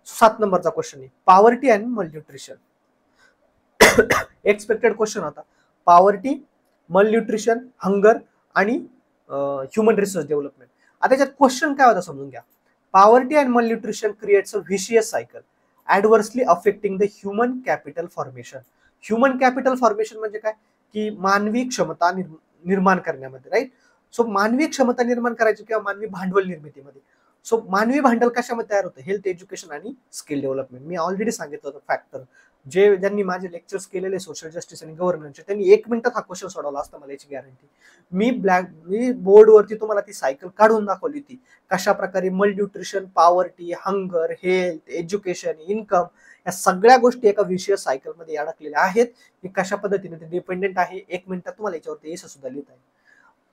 7 नंबरचा क्वेश्चन आहे poverty and malnutrition. Expected question होता. पॉवर्टी, मलन्यूट्रिशन, हंगर आणि ह्युमन रिसोर्स डेव्हलपमेंट. आता त्याच्यात क्वेश्चन काय होता समजून घ्या. Poverty and malnutrition creates a vicious cycle adversely affecting the human capital formation. Human capital formation म्हणजे काय की मानवी क्षमता निर्माण करण्यामध्ये. राईट. सो मानवी क्षमता निर्माण करायची किंवा मानवी भांडवल निर्मितीमध्ये. सो मानवी भांडवल कशामध्ये तयार होतं, हेल्थ, एज्युकेशन आणि स्किल डेव्हलपमेंट. मी ऑलरेडी सांगितलं होतं फॅक्टर. ज्यांनी माझे लेक्चर्स केलेले सोशल जस्टिस आणि गव्हर्नन्सचे त्यांनी 1 मिनिटात हा क्वेश्चन सोडवला असता, मला याची गॅरंटी. मी बोर्डवरती तुम्हाला ती सायकल काढून दाखवली होती कशा प्रकारे malnutrition, poverty, hunger, health, education, income या सगळ्या गोष्टी एका विशेष सायकलमध्ये अडकलेल्या आहेत. की कशा पद्धतीने ते डिपेंडेंट आहे. 1 मिनिटात तुम्हाला याच्यावरती एस सुद्धा लिहिता येईल.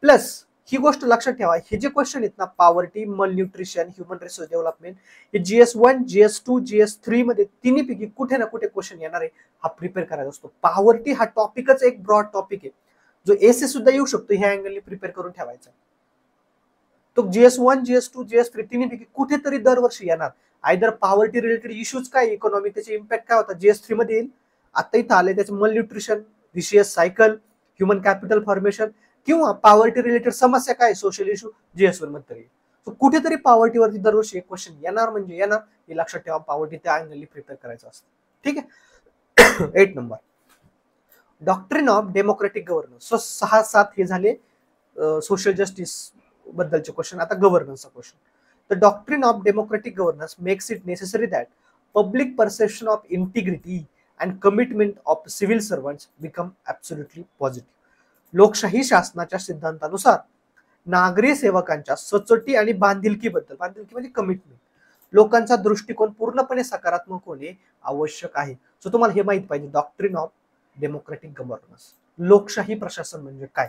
प्लस ही गोष्ट लक्षात ठेवा, हे जे क्वेश्चन आहेत ना poverty, malnutrition, human resource development, हे GS1, GS2, GS3 मध्ये तिन्हीपैकी कुठे ना कुठे क्वेश्चन येणार आहे. हा प्रिपेअर करायचा असतो. पॉवर्टी हा टॉपिकच एक ब्रॉड टॉपिक आहे जो एसे सुद्धा येऊ शकतो. ह्या अँगलने प्रिपेअर करून ठेवायचा. तो GS1, GS2, GS3 तिन्हीपैकी कुठेतरी दरवर्षी येणार. आयदर पॉवर्टी रिलेटेड इश्यूज काय, इकॉनॉमी, त्याचे इम्पॅक्ट काय होता GS3 मध्ये येईल. आता इथं आले त्याचं malnutrition, vicious cycle, human capital formation किंवा पॉवर्टी रिलेटेड समस्या काय, सोशल इश्यू GS1 मध्ये येईल. सो कुठेतरी पॉवर्टीवरती दरवर्षी एक क्वेश्चन येणार म्हणजे येणार. हे लक्षात ठेवा. पॉवर्टी त्या अँगलने प्रिपेअर करायचं असतं. ठीक आहे. 8 number doctrine of democratic governance. So 6-7 हे झाले सोशल जस्टिस बद्दलचे क्वेश्चन. आता गव्हर्नन्सचा question. The doctrine of democratic governance makes it necessary that public perception of integrity and commitment of civil servants become absolutely positive. लोकशाही शासनाच्या सिद्धांतानुसार नागरी सेवकांच्या सचोटी आणि बांधिलकीबद्दल, बांधिलकी म्हणजे कमिटमेंट, लोकांचा दृष्टिकोन पूर्णपणे सकारात्मक होणे आवश्यक आहे. सो तुम्हाला हे माहित पाहिजे डॉक्ट्रिन ऑफ डेमोक्रेटिक गव्हर्नन्स. लोकशाही प्रशासन म्हणजे काय,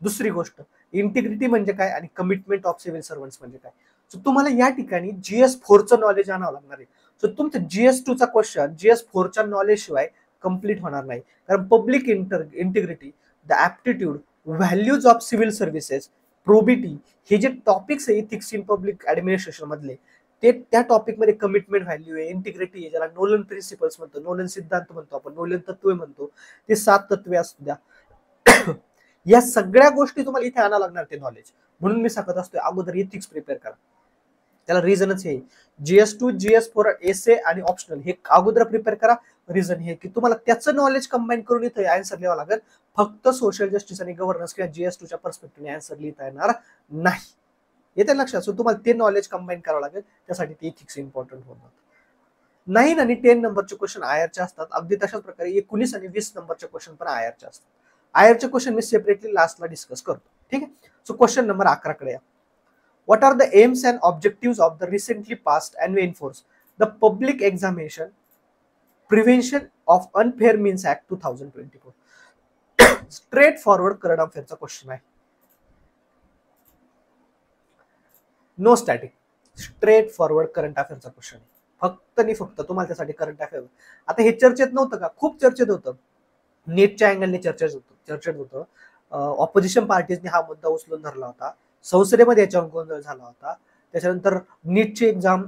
दुसरी गोष्ट इंटिग्रिटी म्हणजे काय आणि कमिटमेंट ऑफ सिव्हिल सर्वंट्स म्हणजे काय. सो तुम्हाला या ठिकाणी GS4चं नॉलेज आणावं लागणार आहे. सो तुमचं GS2चा क्वेश्चन GS4च्या नॉलेज शिवाय कम्प्लीट होणार नाही. कारण public integrity, the aptitude, values of civil services, probity हे जे टॉपिक्स आहे इथिक्स इन पब्लिक ऍडमिनिस्ट्रेशन मधले, ते त्या टॉपिक मध्ये कमिटमेंट व्हॅल्यू आहे, इंटिग्रिटी आहे, ज्याला नोलन प्रिन्सिपल्स म्हणतो, नोलन सिद्धांत म्हणतो आपण, नोलन तत्वे म्हणतो, ते 7 तत्वे असू द्या. या सगळ्या गोष्टी तुम्हाला इथे आणावं लागणार ते नॉलेज. म्हणून मी सांगत असतोय अगोदर इथिक्स प्रिपेअर करा. त्याला रिझनच हे GS2 GS4 एसे आणि ऑप्शनल हे अगोदर प्रिपेअर करा. रिझन हे की तुम्हाला त्याचं नॉलेज कंबाईन करून इथे आन्सर लिहावं लागेल. फक्त सोशल जस्टिस आणि गव्हर्नन्स किंवा GS2च्या पर्स्पेक्टिव्हने आन्सर लिहिता येणार नाही. येते लक्षात. सो तुम्हाला ते नॉलेज कंबाईन करावं लागेल. त्यासाठी ते इथिक्स इम्पॉर्टंट होणार. 9 आणि 10 नंबरचे क्वेश्चन आयरचे असतात. अगदी तशाच प्रकारे 19 आणि 20 नंबरचे क्वेश्चन पण आयरचे असतात. आयरचे क्वेश्चन मी सेपरेटली लास्टला डिस्कस करतो. ठीक आहे. सो क्वेश्चन नंबर 11 कडे या. What are the aims and objectives of the recently passed and enforced the Public Examination Prevention of Unfair Means Act 2024? Straightforward current अफेअरचा question आहे. No static, straightforward current अफेअरचा question आहे. फक्त आणि फक्त तुम्हाला त्यासाठी करंट अफेअर. आता हे चर्चेत नव्हतं का? खूप चर्चेत होतं. नेटच्या अँगलने चर्चेत होतं. ऑपोजिशन पार्टीजने हा मुद्दा उचलून धरला होता. संसदेमध्ये याच्यावर गोंधळ झाला होता. त्याच्यानंतर नीटची एक्झाम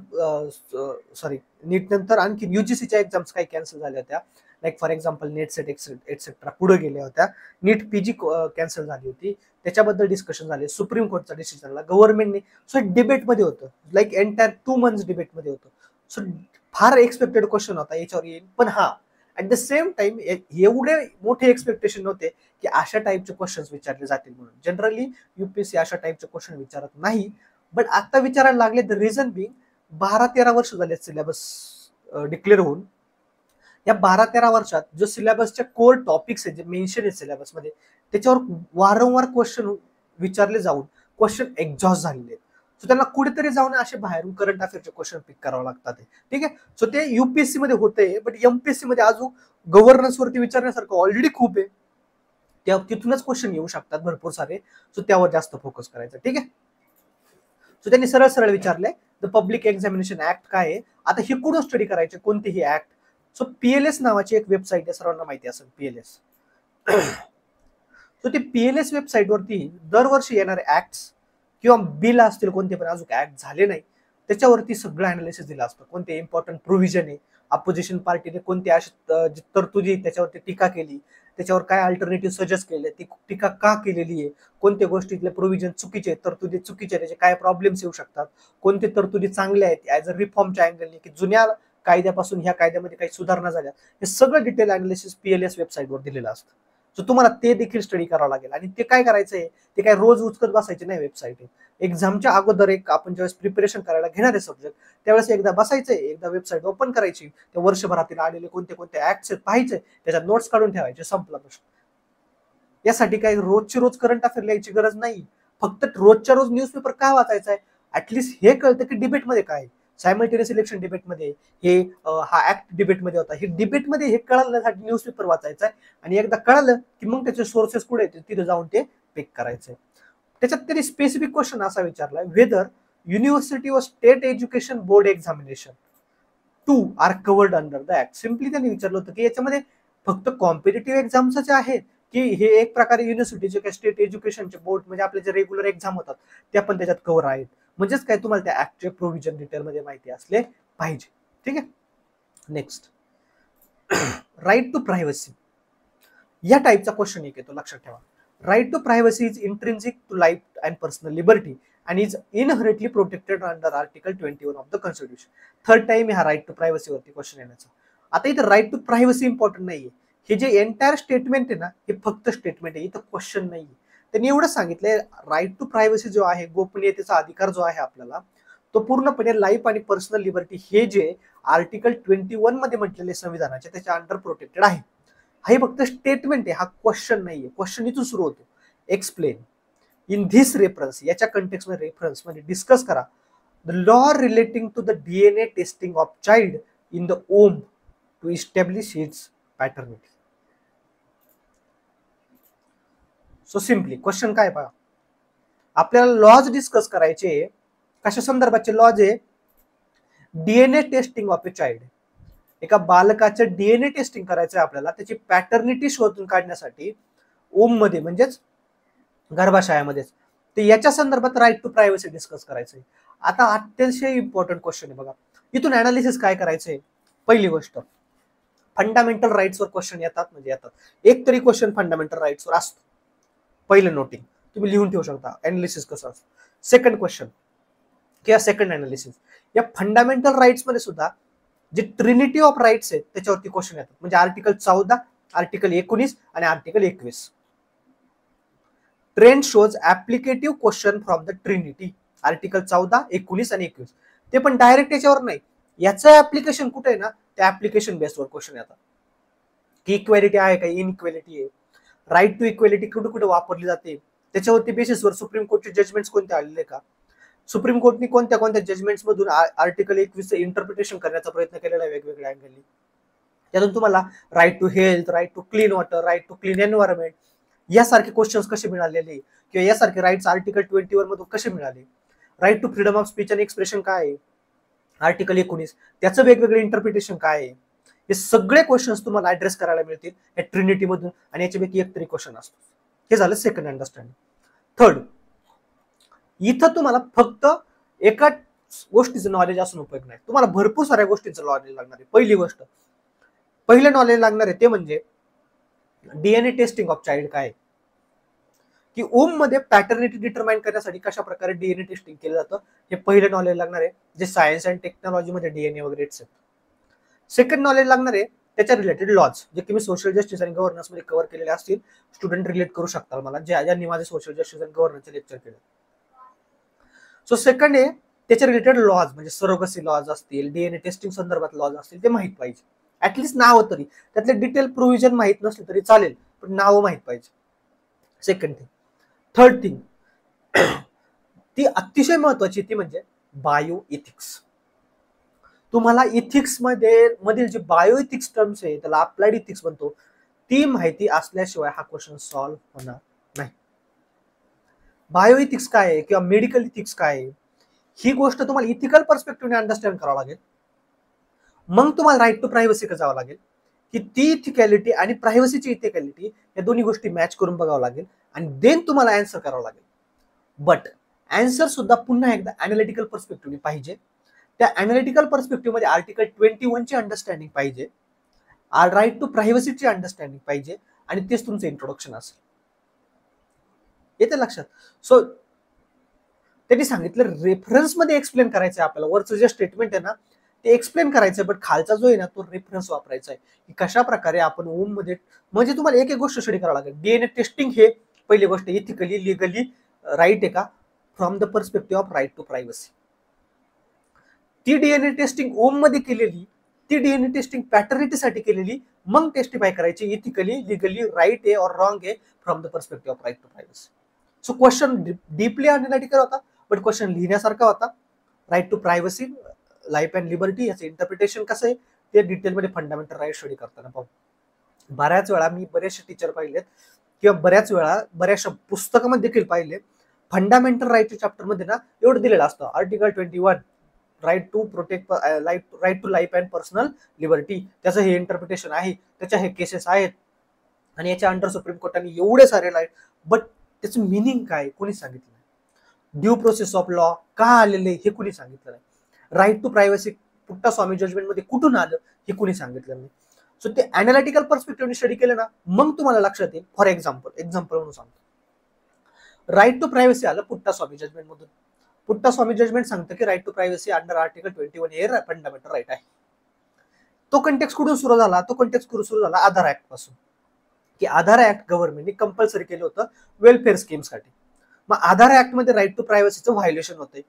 नीट नंतर आणखी UGCच्या एक्झाम्स काही कॅन्सल झाल्या होत्या. Like for example net set etcetera पुढे गेल्या होत्या. नीट PG कॅन्सल झाली होती. त्याच्याबद्दल डिस्कशन झाले. सुप्रीम कोर्टचा डिसिजनला गव्हर्नमेंटने. सो डिबेटमध्ये होतं. लाईक एंटायर 2 months डिबेटमध्ये होतं. सो फार एक्सपेक्टेड क्वेश्चन होता याच्यावर येईल. पण हा ऍट द सेम टाइम एवढे मोठे एक्सपेक्टेशन होते की अशा टाईपचे क्वेश्चन्स विचारले जातील म्हणून. जनरली UPSC अशा टाईपचे क्वेश्चन विचारत नाही. बट आता विचारायला लागले. द रिझन बिंग 12-13 वर्ष झाले सिलेबस डिक्लेअर होऊन. या 12-13 वर्षात जो सिलेबसच्या कोर टॉपिक्स आहेत जे मेन्शन आहेत सिलेबसमध्ये त्याच्यावर वारंवार क्वेश्चन विचारले जाऊन क्वेश्चन एक्झॉस्ट झालेले आहेत. सो त्यांना कुठेतरी जाऊन असे बाहेरून करंट अफेअरचे क्वेश्चन पिक करावं लागतात. ठीक आहे. सो ते UPSC मध्ये होते. बट MPSC मध्ये अजून गव्हर्नन्स वरती विचारण्यासारखं ऑलरेडी खूप आहे. त्या तिथूनच क्वेश्चन येऊ शकतात भरपूर सारे. सो त्यावर जास्त फोकस करायचं. ठीक आहे. सो त्यांनी सरळ सरळ विचारलंय द पब्लिक एक्झामिनेशन ऍक्ट काय आहे. आता हे कुठून स्टडी करायचे कोणतेही ऍक्ट. सो PLS नावाची एक वेबसाईट आहे. सर्वांना माहिती असेल PLS. सो ते PLS वेबसाईट वरती दरवर्षी येणारे ऍक्ट्स किंवा बिल असतील कोणते पण अजून ऍक्ट झाले नाही त्याच्यावरती सगळं अनालिसिस दिलं असतं. कोणते इम्पॉर्टंट प्रोव्हिजन आहे. अपोजिशन पार्टीने कोणते अशा तरतुदी त्याच्यावरती टीका केली. त्याच्यावर काय अल्टरनेटिव्ह सजेस्ट केले. ती टीका का केलेली आहे. कोणत्या गोष्टीतले प्रोव्हिजन चुकीचे तरतुदी चुकीचे त्याचे काय प्रॉब्लेम्स येऊ शकतात. कोणते तरतुदी चांगल्या आहेत ऍज अ रिफॉर्मच्या अँगलने की जुन्या कायद्यापासून ह्या कायद्यामध्ये काही सुधारणा झाल्या. हे सगळं डिटेल अनालिसिस PLS वेबसाईटवर दिलेलं असतं. सो तुम्हाला ते देखील स्टडी करावं लागेल. आणि ते काय करायचंय ते काय रोज उचकत बसायचे नाही. वेबसाईट एक्झामच्या अगोदर एक आपण ज्यावेळेस प्रिपरेशन करायला घेणार आहे सब्जेक्ट त्यावेळेस एकदा बसायचंय. एकदा वेबसाईट ओपन करायची. त्या वर्षभरातील आलेले कोणते कोणते ऍक्ट्स आहेत पाहायचे. त्याच्यात नोट्स काढून ठेवायचे. संपला प्रश्न. यासाठी काही रोजची रोज करंट अफेअर लिहायची गरज नाही. फक्त रोजच्या रोज न्यूजपेपर काय वाचायचा आहे ऍटलिस्ट हे कळतं की डिबेटमध्ये काय. सायमल्टेनियस इलेक्शन डिबेटमध्ये हे हा ऍक्ट डिबेटमध्ये होता. हे डिबेटमध्ये हे कळण्यासाठी न्यूजपेपर वाचायचा आहे. आणि एकदा कळलं की मग त्याचे सोर्सेस कुठे आहेत तिथे जाऊन ते पिक करायचंय. त्याच्यात त्यांनी स्पेसिफिक क्वेश्चन असा विचारलाय वेदर युनिव्हर्सिटी व state education board examination 2 are covered under the act. Simply त्यांनी विचारलं होतं की याच्यामध्ये फक्त कॉम्पिटेटिव्ह एक्झाम्सच आहेत की हे एक प्रकारे युनिव्हर्सिटीचे किंवा स्टेट एज्युकेशनचे बोर्ड म्हणजे आपले जे रेग्युलर एक्झाम होतात त्या पण त्याच्यात कव्हर आहेत. म्हणजेच काय तुम्हाला त्या ऍक्टचे प्रोव्हिजन डिटेलमध्ये माहिती असले पाहिजे. ठीक आहे. नेक्स्ट राईट टू प्रायव्हसी या टाईपचा क्वेश्चन एक येतो. लक्षात ठेवा. Right to privacy is intrinsic to life and personal liberty and is inherently protected under Article 21 of the Constitution. Third time हा राईट टू प्रायव्हसी वरती क्वेश्चन येण्याचा. आता इथं राईट टू प्रायव्हसी इम्पॉर्टंट नाहीये. हे जे एंटायर स्टेटमेंट आहे ना हे फक्त स्टेटमेंट आहे. इथं क्वेश्चन नाहीये. त्यांनी एवढं सांगितलंय राईट टू प्रायव्हसी जो आहे गोपनीयतेचा अधिकार जो आहे आपल्याला तो पूर्णपणे लाईफ आणि पर्सनल लिबर्टी हे जे आर्टिकल 21 मध्ये म्हटलेले संविधानाचे त्याच्या अंडर प्रोटेक्टेड आहे. हा फक्त स्टेटमेंट आहे. हा क्वेश्चन नाहीये. क्वेश्चन इथून सुरू होतो. एक्सप्लेन इन धिस रेफरन्स याच्या कंटेक्स्ट मध्ये रेफरन्स मध्ये डिस्कस करा the law relating to the DNA testing of child in the womb to establish its paternity. So simply question काय पहा आपल्याला लॉज डिस्कस करायचे. कशा संदर्भाचे लॉज आहे. DNA testing of a child. एका बालकाचं DNA टेस्टिंग करायचं आहे आपल्याला त्याची पॅटर्निटी शोधून काढण्यासाठी ओम मध्ये म्हणजेच गर्भाशयामध्येच. तर याच्या संदर्भात राईट टू प्रायव्हसी डिस्कस करायचंय. आता अतिशय इम्पॉर्टंट क्वेश्चन आहे बघा. इथून अनालिसिस काय करायचंय. पहिली गोष्ट फंडामेंटल राईट्सवर क्वेश्चन येतात म्हणजे येतात. एक तरी क्वेश्चन फंडामेंटल राईट्सवर असतो. पहिलं नोटिंग तुम्ही लिहून ठेवू शकता अनालिसिस कसं असतं. सेकंड क्वेश्चन किंवा सेकंड अनालिसिस, या फंडामेंटल राईट्स मध्ये सुद्धा जे ट्रिनिटी ऑफ राईट्स आहेत त्याच्यावरती क्वेश्चन येतात. म्हणजे आर्टिकल 14, आर्टिकल 19 आणि article 21. Trend shows applicative question from the trinity. Article 14, 19 आणि 21 ते पण डायरेक्ट याच्यावर नाही, याचं ऍप्लिकेशन कुठे आहे ना, त्या ऍप्लिकेशन बेसवर क्वेश्चन येतात. की इक्वॅलिटी आहे का, इनइक्वॅलिटी आहे, राईट टू इक्वॅलिटी कुठे कुठे वापरली जाते, त्याच्यावरती बेसिसवर सुप्रीम कोर्टचे जजमेंट्स कोणते आलेले का, सुप्रीम कोर्टने कोणत्या कोणत्या जजमेंट्स मधून आर्टिकल 21 इंटरप्रिटेशन करण्याचा प्रयत्न केलेला आहे वेगवेगळ्या अँगलनी. त्यातून तुम्हाला right to health, right to clean water, right to clean environment यासारखे क्वेश्चन्स कसे मिळालेले, किंवा यासारखे राईट्स आर्टिकल 21 मधून कसे मिळाले, right to freedom of speech and expression काय आहे, आर्टिकल 19 त्याचं वेगवेगळे इंटरप्रिटेशन काय आहे, हे सगळे क्वेश्चन्स तुम्हाला ऍड्रेस करायला मिळतील या ट्रिनिटी मधून, आणि याच्यापैकी एक तरी क्वेश्चन असतो. हे झालं सेकंड अंडरस्टँडिंग. थर्ड, इथं तुम्हाला फक्त एका गोष्टीचं नॉलेज असून उपयोग नाही, तुम्हाला भरपूर साऱ्या गोष्टींचं नॉलेज लागणार आहे. पहिली गोष्ट, पहिलं नॉलेज लागणार आहे ते म्हणजे डीएनए टेस्टिंग ऑफ चाइल्ड काय, की ओम मध्ये पॅटर्निटी डिटरमाइन करण्यासाठी कशा प्रकारे डीएनए टेस्टिंग केलं जातं, हे पहिलं नॉलेज लागणार आहे, जे सायन्स अँड टेक्नॉलॉजी मध्ये डीएनए वगैरे. सेकंड नॉलेज लागणार आहे त्याच्या रिलेटेड लॉज, जे की मी सोशल जस्टिस आणि गव्हर्नन्स मध्ये कव्हर केलेले असतील. स्टुडंट रिलेट करू शकतात मला, ज्यांनी माझे सोशल जस्टिस आणि गव्हर्नन्सचे लेक्चर केले. सो सेकंड आहे त्याच्या रिलेटेड लॉज, म्हणजे सरोगसी लॉज असतील, डीएनए टेस्टिंग संदर्भात लॉज असतील, ते माहित पाहिजे. ऍटलीस्ट नाव तरी, त्यातले डिटेल प्रोव्हिजन माहित नसले तरी चालेल, पण नाव माहित पाहिजे. Second thing. थर्ड थिंग, ती अतिशय महत्वाची, ती म्हणजे बायो इथिक्स. तुम्हाला इथिक्स मध्ये मधील जे बायो इथिक्स टर्म्स आहे, त्याला अप्लाइड इथिक्स म्हणतो, ती माहिती असल्याशिवाय हा क्वेश्चन सॉल्व्ह होणार नाही. बायो इथिक्स काय आहे किंवा मेडिकल इथिक्स काय आहे, ही गोष्ट तुम्हाला इथिकल पर्स्पेक्टिव्हने अंडरस्टँड करावं लागेल. मग तुम्हाला राईट टू प्रायव्हसी जावं लागेल, की ती इथिकॅलिटी आणि प्रायव्हसीची इथिकॅलिटी या दोन्ही गोष्टी मॅच करून बघावं लागेल, आणि देन तुम्हाला आन्सर करावं लागेल. बट आन्सर सुद्धा पुन्हा एकदा अनालिटिकल पर्स्पेक्टिव्हने पाहिजे. त्या अनालिटिकल पर्स्पेक्टिव्ह मध्ये आर्टिकल 21 ची अंडरस्टँडिंग पाहिजे, राईट टू प्रायव्हसीची अंडरस्टँडिंग पाहिजे, आणि तेच तुमचं इंट्रोडक्शन असेल. येते लक्षात. सो त्यांनी सांगितलं रेफरन्स मध्ये एक्सप्लेन करायचं आहे आपल्याला, वरचं जे स्टेटमेंट आहे ना ते एक्सप्लेन करायचंय, बट खालचा जो आहे ना तो रेफरन्स वापरायचा आहे, की कशा प्रकारे आपण ओम मध्ये, म्हणजे तुम्हाला एक एक गोष्ट स्टडी करावं लागेल. डीएनए टेस्टिंग हे पहिली गोष्ट इथिकली लिगली राईट आहे का, from the perspective of right to privacy. ती डीएनए टेस्टिंग ओम मध्ये केलेली, ती डीएनए टेस्टिंग पॅटर्निटीसाठी केलेली, मग टेस्टिफाय करायची इथिकली लिगली राईट आहे और रॉंग आहे from the perspective of right to privacy. So question deeply analytical होता, बट क्वेश्चन लिहिण्यासारखा होता. Right to privacy, life and liberty याचं इंटरप्रिटेशन कसं आहे ते डिटेलमध्ये फंडामेंटल राईट स्टडी करताना पाहू. बऱ्याच वेळा मी बरेचसे टीचर पाहिले, किंवा बऱ्याच वेळा बऱ्याचशा पुस्तकामध्ये देखील पाहिले, फंडामेंटल राईटच्या चॅप्टर मध्ये ना एवढं दिलेलं असतं, article 21 right to protect right to life and personal liberty, त्याचं हे इंटरप्रिटेशन आहे, त्याच्या हे केसेस आहेत, आणि याच्या अंडर सुप्रीम कोर्टाने एवढे सारे राईट, बट त्याचं मिनिंग काय कोणी सांगितलं नाही. ड्यू प्रोसेस ऑफ लॉ का आलेले हे कुणी सांगितलं नाही. Right to privacy Puttaswamy judgment मध्ये कुठून आलं हे कुणी सांगितलं नाही. सो ते अनालिटिकल पर्स्पेक्टिव्हने स्टडी केलं ना, मग तुम्हाला लक्षात येईल. फॉर एक्झाम्पल म्हणून सांगतो, राईट टू प्रायव्हसी आलं पुट्टा स्वामी जजमेंट मधून. पुट्टा स्वामी जजमेंट सांगतं की right to privacy under article 21 हे फंडामेंटल राईट आहे. तो कंटेक्स्ट कुठून सुरू झाला, तो कंटेक्स्ट सुरू झाला आधार ऍक्ट पासून, की आधार ऍक्ट गव्हर्नमेंटने कंपल्सरी केलं होतं वेलफेअर स्कीम्ससाठी. मग आधार ऍक्ट मध्ये राईट टू प्रायव्हसीचं व्हायोलेशन होतंय.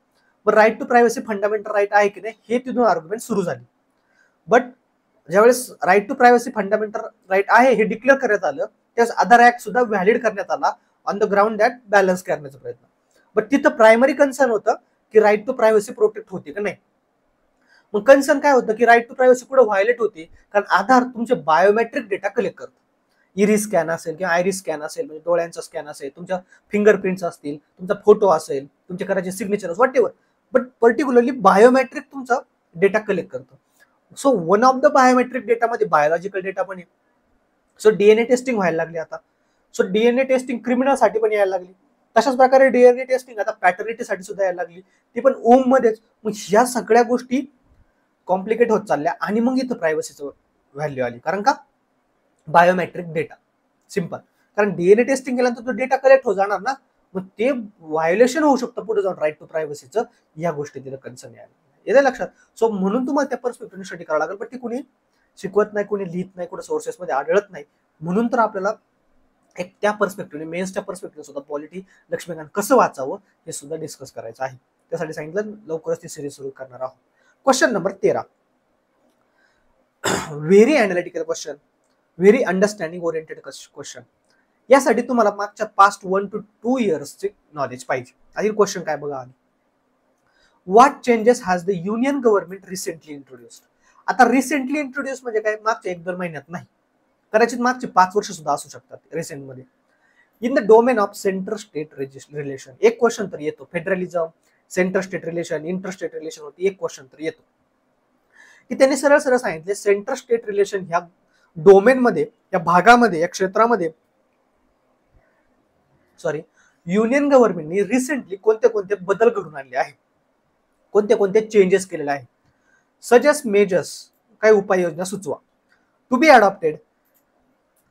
पण right to privacy fundamental right आहे की नाही हे तिथून आर्ग्युमेंट सुरू झाली. बट ज्यावेळेस right to privacy fundamental right आहे हे डिक्लेअर करण्यात आलं, त्यावेळेस आधार ऍक्ट सुद्धा व्हॅलिड करण्यात आला on the ground that balance करण्याचा प्रयत्न. बट तिथं प्रायमरी कन्सर्न होतं की राईट टू प्रायव्हसी प्रोटेक्ट होते का नाही. मग कन्सर्न काय होतं की राईट टू प्रायव्हसी कुठे व्हायोलेट होते, कारण आधार तुमचे बायोमेट्रिक डेटा कलेक्ट करतं. इरिस स्कॅन असेल किंवा आयरिस स्कॅन असेल, म्हणजे डोळ्यांचा स्कॅन असेल, तुमच्या फिंगरप्रिंट्स असतील, तुमचा फोटो असेल, तुमच्या करायचे signature what ever, but particularly biometric तुमचा डेटा कलेक्ट करतो. So one of the biometric डेटामध्ये बायोलॉजिकल डेटा पण आहे. सो डीएनए टेस्टिंग व्हायला लागली आता. सो डीएनए टेस्टिंग क्रिमिनलसाठी पण यायला लागली. तशाच प्रकारे डीएनए टेस्टिंग आता पॅटर्निटीसाठी सुद्धा यायला लागली, ती पण ओम मध्येच. मग ह्या सगळ्या गोष्टी कॉम्प्लिकेट होत चालल्या, आणि मग इथं प्रायव्हसीचं व्हॅल्यू आली. कारण का, बायोमेट्रिक डेटा सिंपल, कारण डीएनए टेस्टिंग केल्यानंतर तो डेटा कलेक्ट हो जाणार ना, मग ते व्हायोलेशन होऊ शकतं पुढे जाऊन राईट टू प्रायव्हसीचं, या गोष्टी तिला कन्सर्न यायला येते लक्षात. सो म्हणून तुम्हाला त्या पर्स्पेक्टिव्ह स्टडी करावं लागेल, पण ती कुणी शिकवत नाही, कुणी लिहित नाही, कुठे सोर्सेसमध्ये आढळत नाही. म्हणून तर आपल्याला एक त्या पर्स्पेक्टिव्हने, मेन्सच्या पर्स्पेक्टिव्ह सुद्धा पॉलिटी लक्ष्मीकांत कसं वाचावं हे सुद्धा डिस्कस करायचं आहे. त्यासाठी सांगितलं लवकरच ती सिरीज सुरू करणार आहोत. Question number 13, very analytical question, very understanding oriented question. यासाठी तुम्हाला मागच्या पास्ट 1 to 2 इयर्सचे नॉलेज पाहिजे. आधी क्वेश्चन काय बघा, what changes has the union government recently introduced. आता रिसेंटली इंट्रोड्यूस म्हणजे काय, मागच्या 1-2 महिन्यात नाही, कदाचित मागचे 5 वर्ष सुद्धा असू शकतात रिसेंट मध्ये. In the domain of centre state relation, एक क्वेश्चन तर येतो. Federalism, centre state relation, inter state relation होती, एक क्वेश्चन तर येतो की त्यांनी सरळ सरळ सांगितले सेंटर स्टेट रिलेशन ह्या डोमेन मध्ये, या भागामध्ये, या क्षेत्रामध्ये युनियन गव्हर्नमेंटनी रिसेंटली कोणते कोणते बदल घडून आणले आहेत, कोणते कोणते चेंजेस केलेले आहेत. सजेस्ट मेजर्स, काही उपाययोजना सुचवा. To be adopted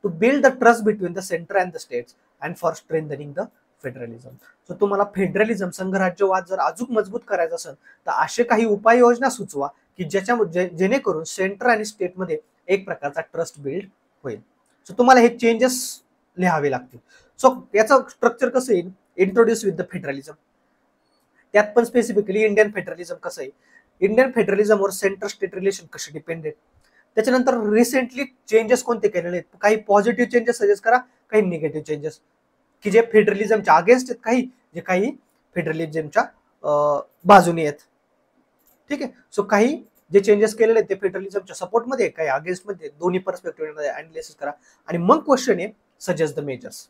to build the trust between the centre and the states and for strengthening the federalism. So तुम्हाला फेडरलिझम, संघराज्यवाद जर अजून मजबूत करायचा असेल तर असे काही उपाययोजना सुचवा की जेणेकरून सेंटर आणि स्टेटमध्ये एक प्रकारचा ट्रस्ट बिल्ड होईल. सो तुम्हाला हे चेंजेस लिहावे लागतील. सो याचं स्ट्रक्चर कसं येईल, इंट्रोड्यूस विथ द फेडरलिझम, त्यात पण स्पेसिफिकली इंडियन फेडरलिझम कसं आहे, इंडियन फेडरलिझमवर सेंटर स्टेट रिलेशन कसे डिपेंडेंट, त्याच्यानंतर रिसेंटली चेंजेस कोणते केलेले आहेत, काही पॉझिटिव्ह चेंजेस सजेस्ट करा, काही निगेटिव्ह चेंजेस की जे फेडरलिझमच्या अगेन्स्ट आहेत, काही फेडरलिझमच्या बाजूने आहेत. ठीक आहे. सो काही जे चेंजेस केलेले आहेत ते फेडरलिझमच्या सपोर्टमध्ये, काही अगेन्स्ट मध्ये, दोन्ही पर्स्पेक्टिव्ह अनालिसिस करा. आणि मग क्वेश्चन आहे सजेस्ट द मेजर्स.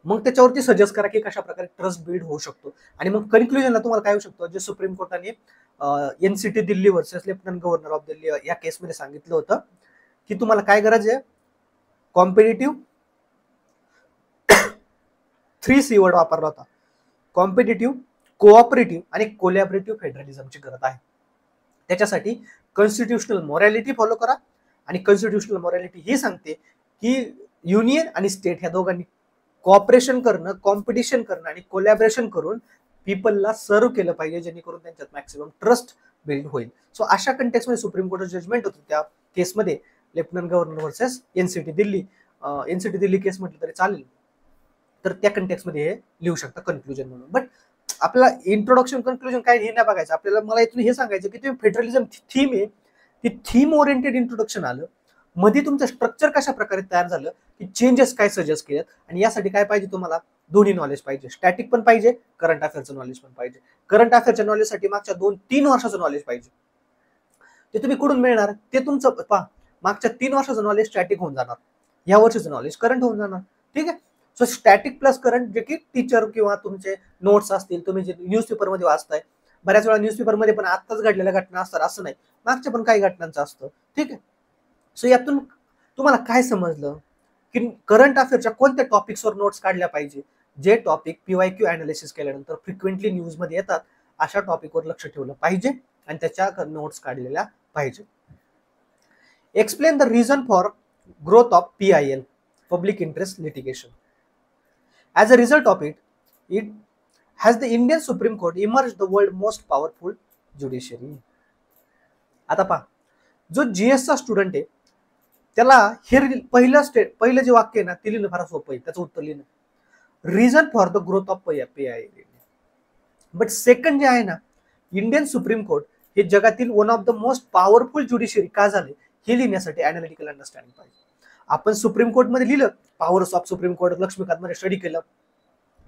मग त्याच्यावरती सजेस्ट करा की कशा प्रकारे ट्रस्ट बिल्ड होऊ शकतो. आणि मग कन्क्लुजनला तुम्हाला काय होऊ शकतं, जे सुप्रीम कोर्टाने NCT Delhi versus lieutenant governor of Delhi या केसमध्ये सांगितलं होतं की तुम्हाला काय गरज आहे, कॉम्पिटिटिव्ह 3C वर्ड वापरला होता, कॉम्पिटिटिव्ह, कोऑपरेटिव्ह आणि कोलॅबरेटिव्ह फेडरलिझमची गरज आहे. त्याच्यासाठी कॉन्स्टिट्युशनल मॉरॅलिटी फॉलो करा. आणि कॉन्स्टिट्युशनल मॉरॅलिटी ही सांगते की युनियन आणि स्टेट ह्या दोघांनी कॉपरेशन करणं, कॉम्पिटिशन करणं आणि कोलॅबरेशन करून पीपलला सर्व केलं पाहिजे, जेणेकरून त्यांच्यात मॅक्सिमम ट्रस्ट बिल्ड होईल. सो अशा कंटेक्समध्ये सुप्रीम कोर्टाचं जजमेंट होतं त्या केसमध्ये, lieutenant governor versus NCT Delhi. NCT Delhi case म्हटलं तरी चालेल, तर त्या कंटेक्समध्ये हे लिहू शकता कन्क्लुजन म्हणून. बट आपल्याला इंट्रोडक्शन कन्क्लुजन काय हे नाही बघायचं आपल्याला. मला इथून हे सांगायचं की तुम्ही फेडरलिझम थीम आहे, ती थीम ओरिएंटेड इंट्रोडक्शन आलं, मध्ये तुमचं स्ट्रक्चर कशा प्रकारे तयार झालं, की चेंजेस काय सजेस्ट केलेत, आणि यासाठी काय पाहिजे तुम्हाला, दोन्ही नॉलेज पाहिजे, स्टॅटिक पण पाहिजे, करंट अफेअरचं नॉलेज पण पाहिजे. करंट अफेअरच्या नॉलेजसाठी मागच्या 2-3 वर्षाचं नॉलेज पाहिजे. ते तुम्ही कुठून मिळणार, ते तुमचं मागच्या 3 वर्षाचं नॉलेज स्टॅटिक होऊन जाणार, या वर्षीचं नॉलेज करंट होऊन जाणार. ठीक आहे. सो स्टॅटिक प्लस करंट, जे की टीचर किंवा तुमचे नोट्स असतील, तुम्ही जे न्यूजपेपरमध्ये वाचताय, बऱ्याच वेळा न्यूजपेपरमध्ये पण आत्ताच घडलेल्या घटना असतात असं नाही, मागच्या पण काही घटनांचं असतं. ठीक आहे. सो यातून तुम्हाला काय समजलं की करंट अफेअरच्या कोणत्या टॉपिक्सवर नोट्स काढल्या पाहिजे, जे टॉपिक PYQ अनालिसिस केल्यानंतर फ्रिक्वेंटली न्यूजमध्ये येतात, अशा टॉपिकवर लक्ष ठेवलं पाहिजे आणि त्याच्या नोट्स काढलेल्या पाहिजे. Explain the reason for growth of PIL, public interest litigation. As a result of it has the Indian Supreme Court emerged the world most powerful judiciary. आता पहा, जो GS चा स्टुडंट आहे त्याला हे पहिलं जे वाक्य आहे ना ते लिहिणं फार सोपं आहे, त्याचं उत्तर लिहिणं, reason for the growth of PIL. But second जे आहे ना, इंडियन सुप्रीम कोर्ट हे जगातील one of the most powerful judiciary का झाले हे लिहिण्यासाठी अनालिटिकल अंडरस्टँडिंग पाहिजे. आपण सुप्रीम कोर्ट मध्ये लिहिलं, powers of supreme court, Laxmikanth मध्ये स्टडी केलं